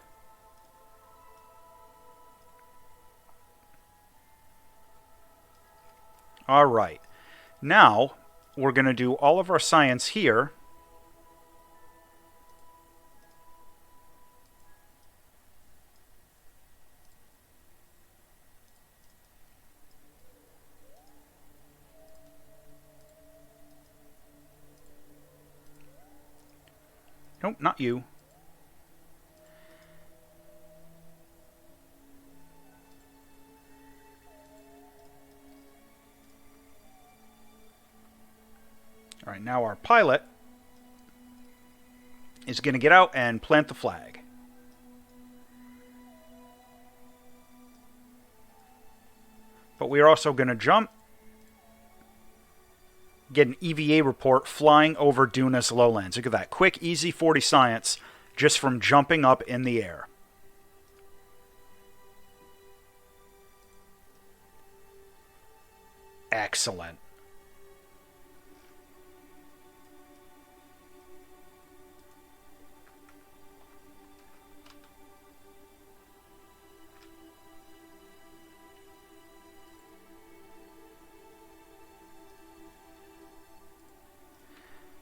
All right. Now, we're going to do all of our science here. Nope, not you. All right, now our pilot is going to get out and plant the flag. But we are also going to jump, get an EVA report flying over Duna's lowlands. Look at that. Quick, easy 40 science just from jumping up in the air. Excellent.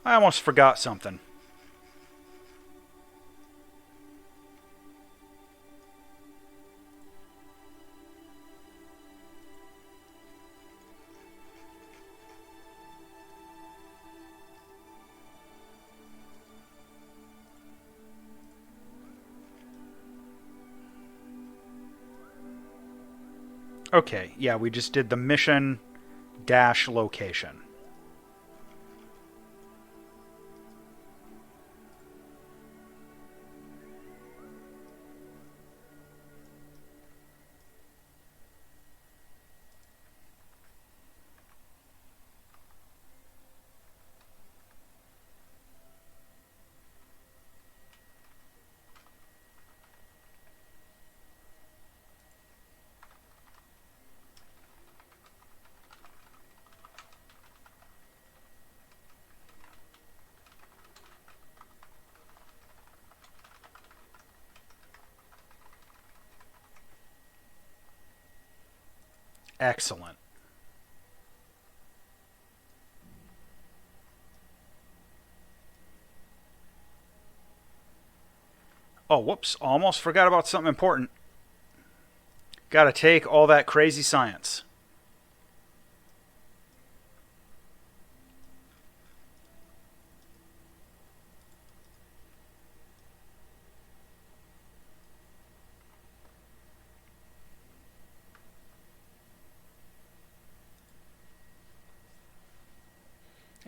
I almost forgot something. Okay, yeah, we just did the mission dash location. Excellent. Oh, whoops. Almost forgot about something important. Gotta take all that crazy science.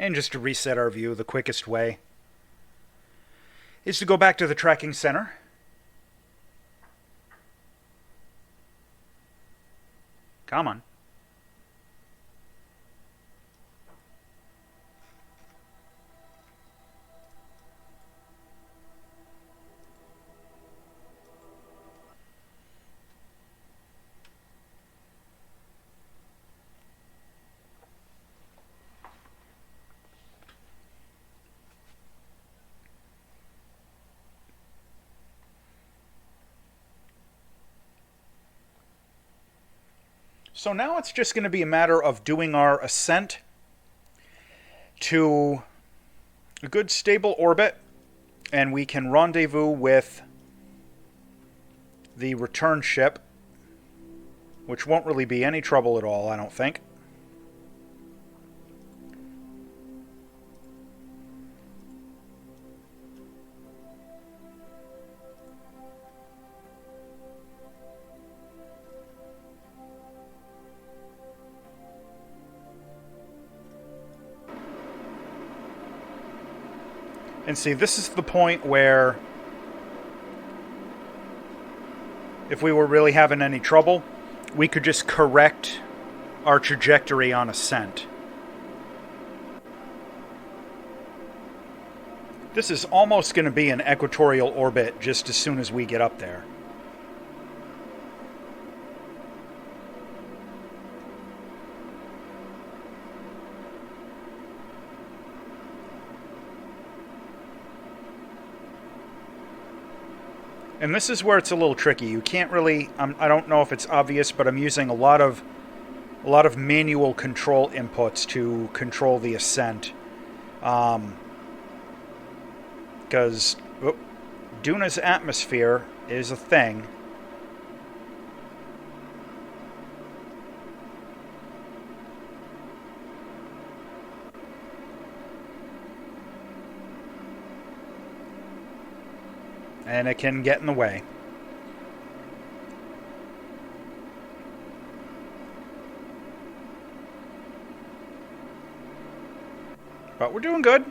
And just to reset our view, the quickest way is to go back to the tracking center. Come on. So now it's just going to be a matter of doing our ascent to a good stable orbit, and we can rendezvous with the return ship, which won't really be any trouble at all, I don't think. And see, this is the point where if we were really having any trouble, we could just correct our trajectory on ascent. This is almost going to be an equatorial orbit just as soon as we get up there. And this is where it's a little tricky. You can't really, I don't know if it's obvious, but I'm using a lot of manual control inputs to control the ascent. Because Duna's atmosphere is a thing. And it can get in the way. But we're doing good.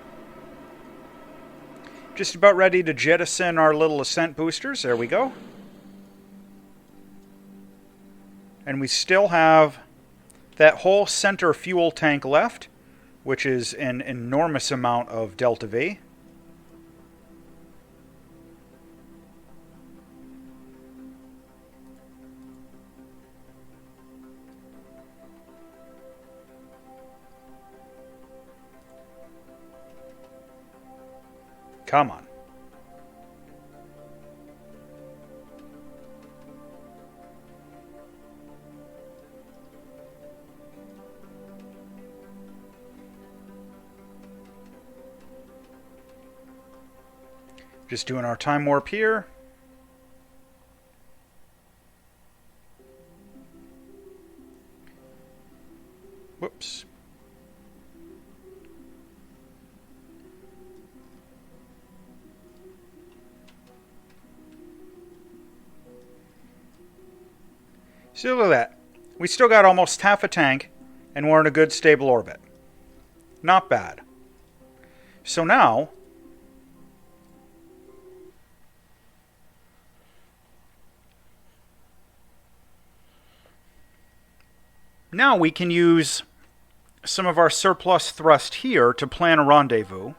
Just about ready to jettison our little ascent boosters. There we go. And we still have that whole center fuel tank left, which is an enormous amount of Delta V. Come on. Just doing our time warp here. Whoops. So look at that. We still got almost half a tank, and we're in a good stable orbit. Not bad. So now we can use some of our surplus thrust here to plan a rendezvous.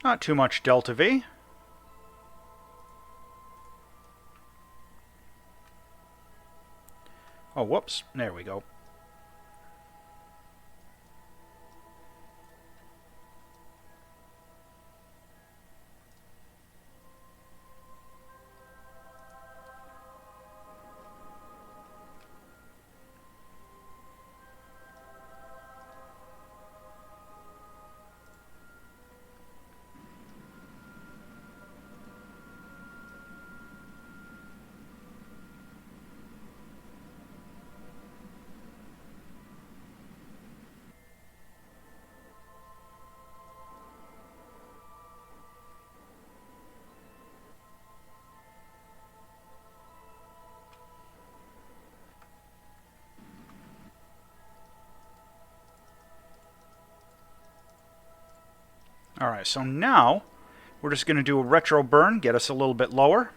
Not too much delta V. Oh, whoops. There we go. Alright, so now we're just going to do a retro burn, get us a little bit lower.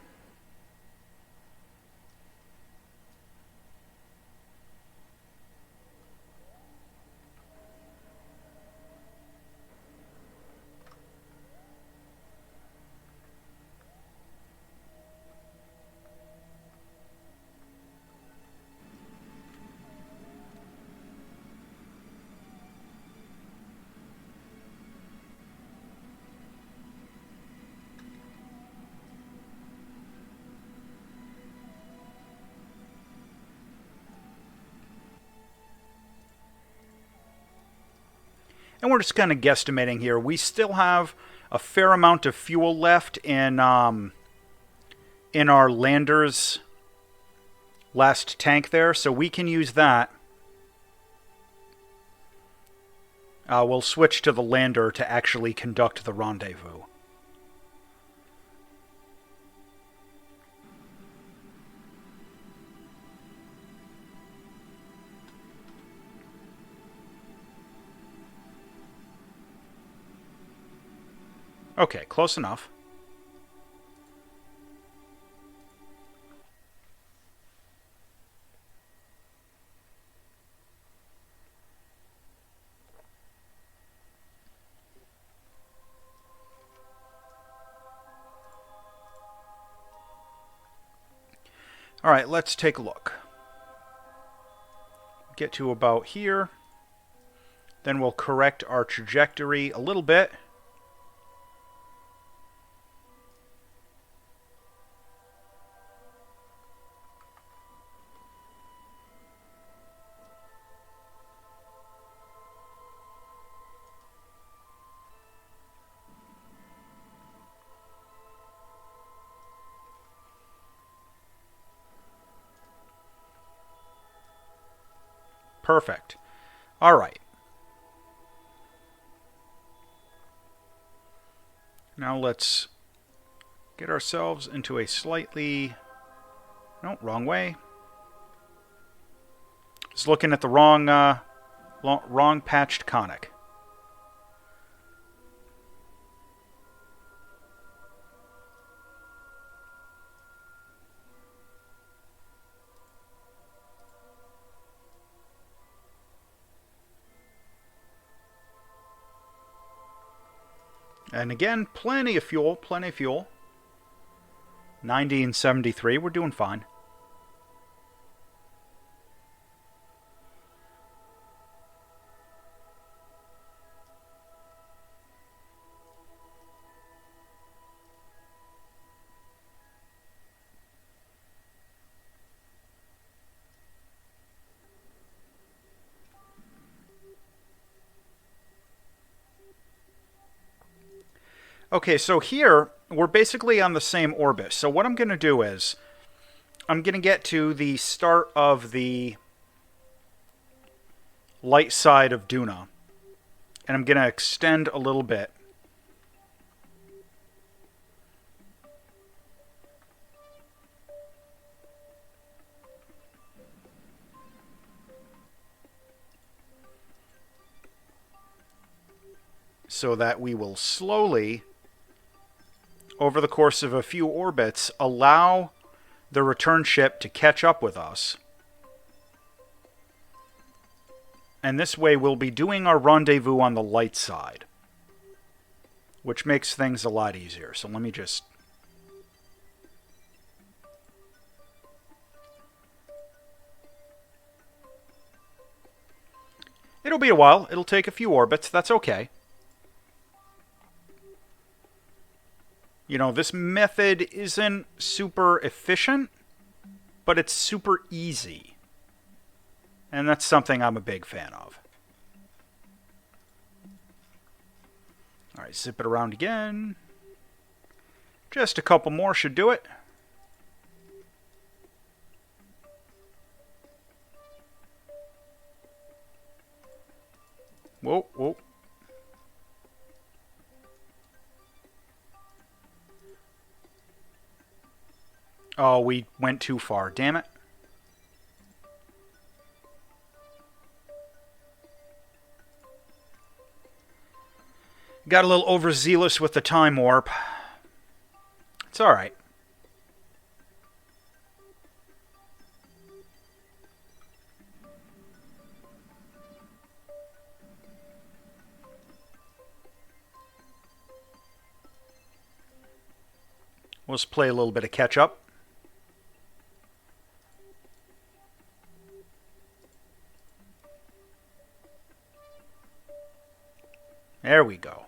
And we're just kind of guesstimating here. We still have a fair amount of fuel left in our lander's last tank there, so we can use that. We'll switch to the lander to actually conduct the rendezvous. Okay, close enough. All right, let's take a look. Get to about here. Then we'll correct our trajectory a little bit. Perfect. All right. Now let's get ourselves into a slightly... No, wrong way. Just looking at the wrong patched conic. And again, plenty of fuel, plenty of fuel. 90 and 73. We're doing fine. Okay, so here we're basically on the same orbit. So what I'm going to do is I'm going to get to the start of the light side of Duna, and I'm going to extend a little bit. So that we will slowly, over the course of a few orbits, allow the return ship to catch up with us. And this way we'll be doing our rendezvous on the light side, which makes things a lot easier. So let me just... It'll be a while. It'll take a few orbits. That's okay. You know, this method isn't super efficient, but it's super easy. And that's something I'm a big fan of. Alright, zip it around again. Just a couple more should do it. Whoa, whoa. Oh, we went too far. Damn it. Got a little overzealous with the time warp. It's alright. Let's play a little bit of catch up. There we go.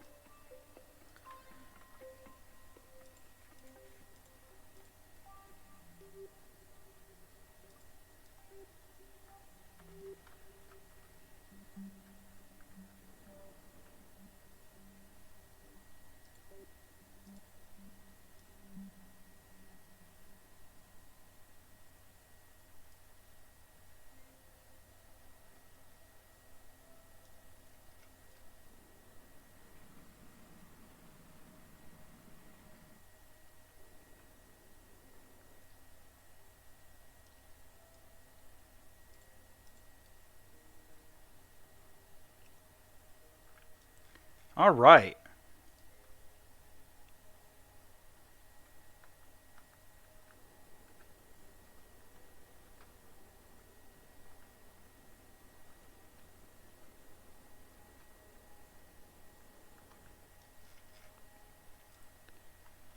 All right.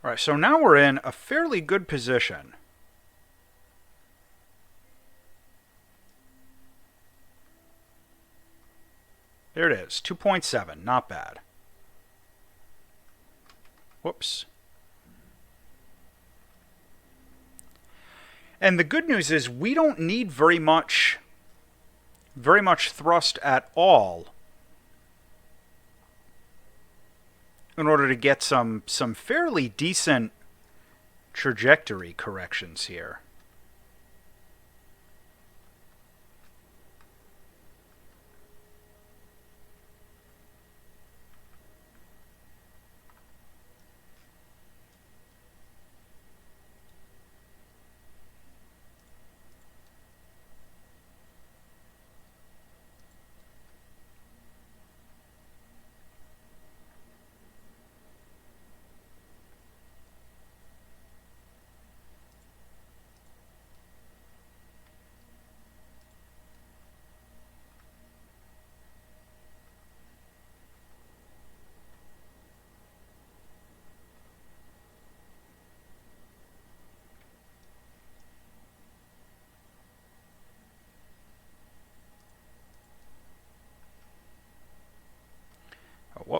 All right, so now we're in a fairly good position. There it is, 2.7, not bad. Whoops. And the good news is we don't need very much thrust at all in order to get some fairly decent trajectory corrections here.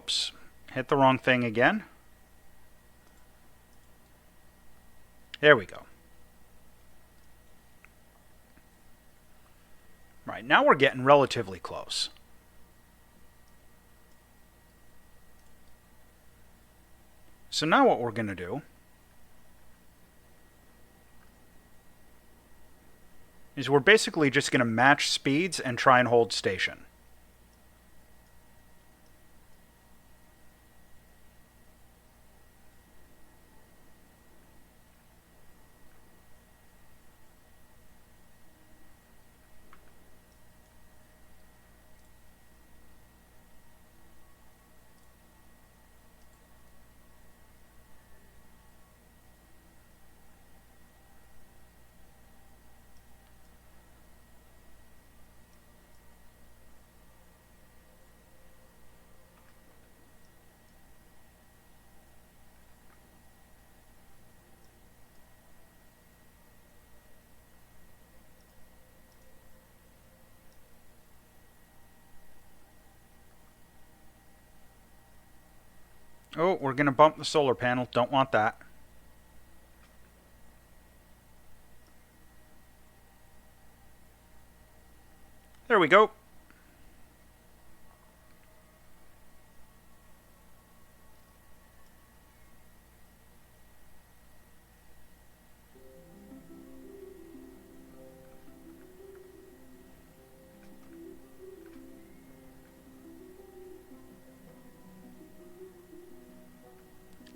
Whoops. Hit the wrong thing again. There we go. Right, now we're getting relatively close. So now what we're going to do is we're basically just going to match speeds and try and hold station. Oh, we're going to bump the solar panel. Don't want that. There we go.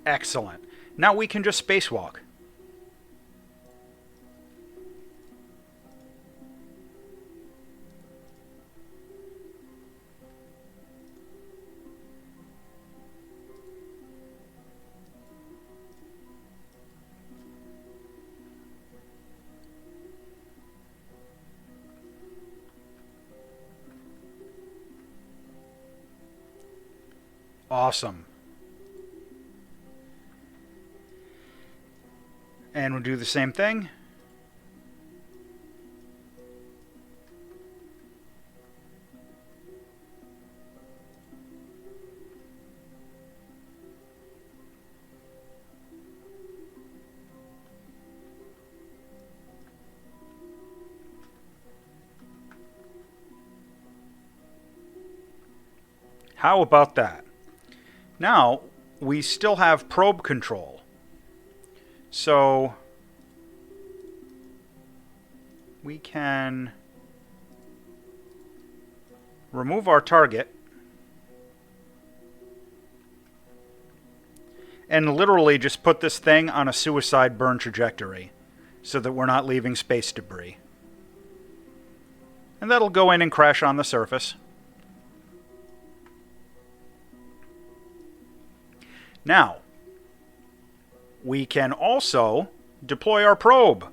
Excellent. Now we can just spacewalk. Awesome. And we'll do the same thing. How about that? Now, we still have probe control. So we can remove our target and literally just put this thing on a suicide burn trajectory so that we're not leaving space debris. And that'll go in and crash on the surface. Now, we can also deploy our probe.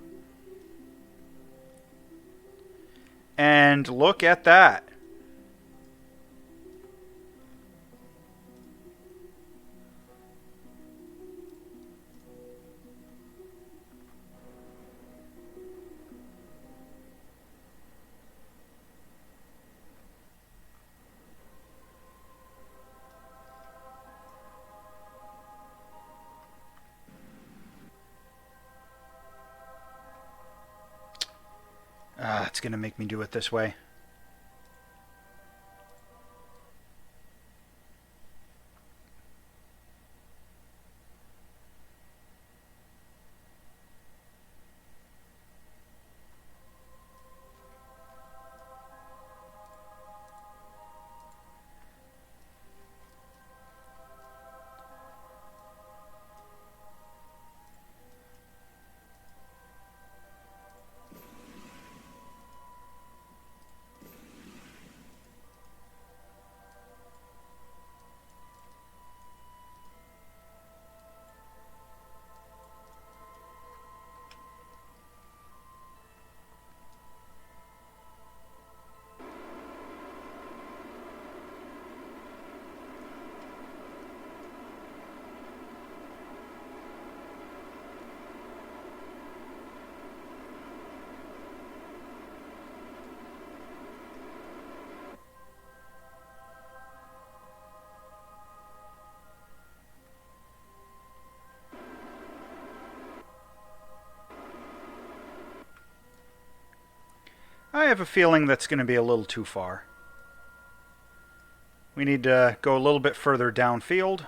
And look at that. It's going to make me do it this way. I have a feeling that's going to be a little too far. We need to go a little bit further downfield.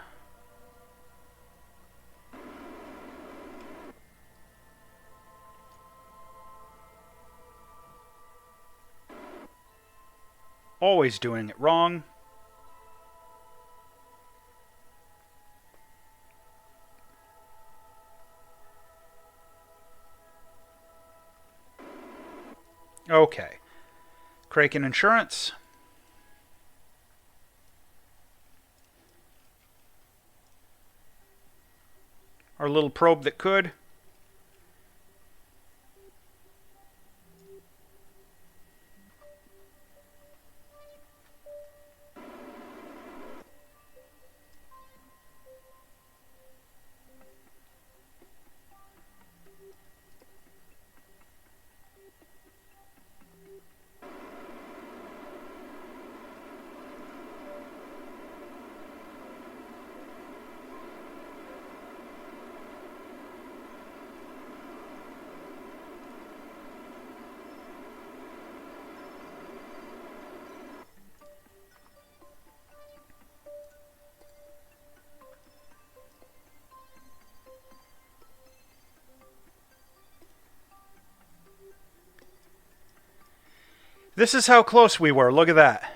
Always doing it wrong. Okay. Kraken Insurance. Our little probe that could. This is how close we were. Look at that.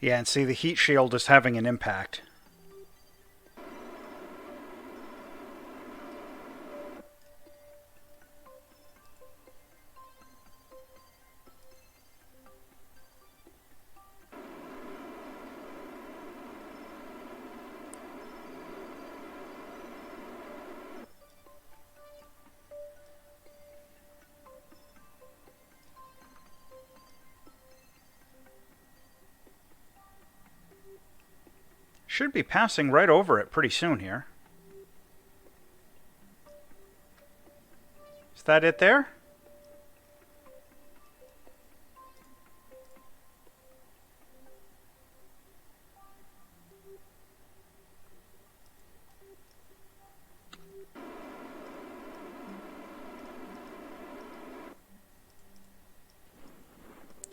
Yeah, and see, the heat shield is having an impact. Should be passing right over it pretty soon here. Is that it there?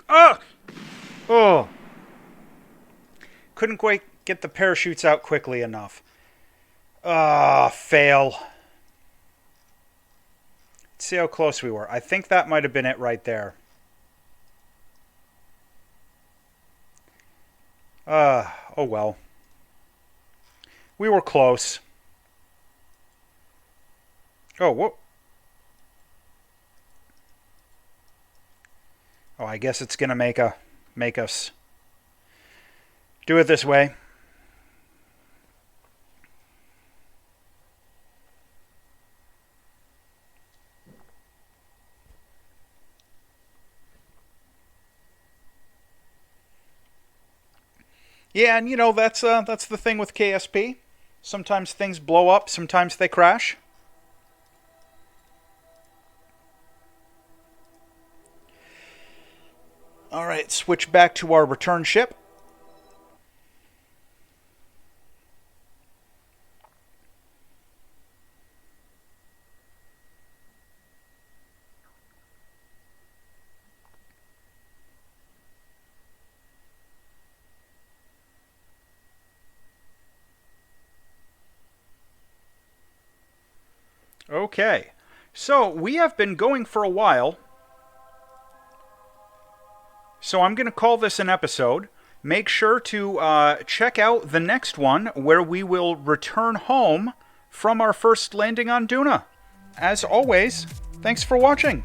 Oh! Oh! Couldn't quite get the parachutes out quickly enough. Fail. Let's see how close we were. I think that might have been it right there. Oh well. We were close. Oh, whoop. Oh, I guess it's gonna make us do it this way. Yeah, and you know, that's the thing with KSP. Sometimes things blow up, sometimes they crash. All right, switch back to our return ship. Okay, so we have been going for a while, so I'm going to call this an episode. Make sure to check out the next one where we will return home from our first landing on Duna. As always, thanks for watching.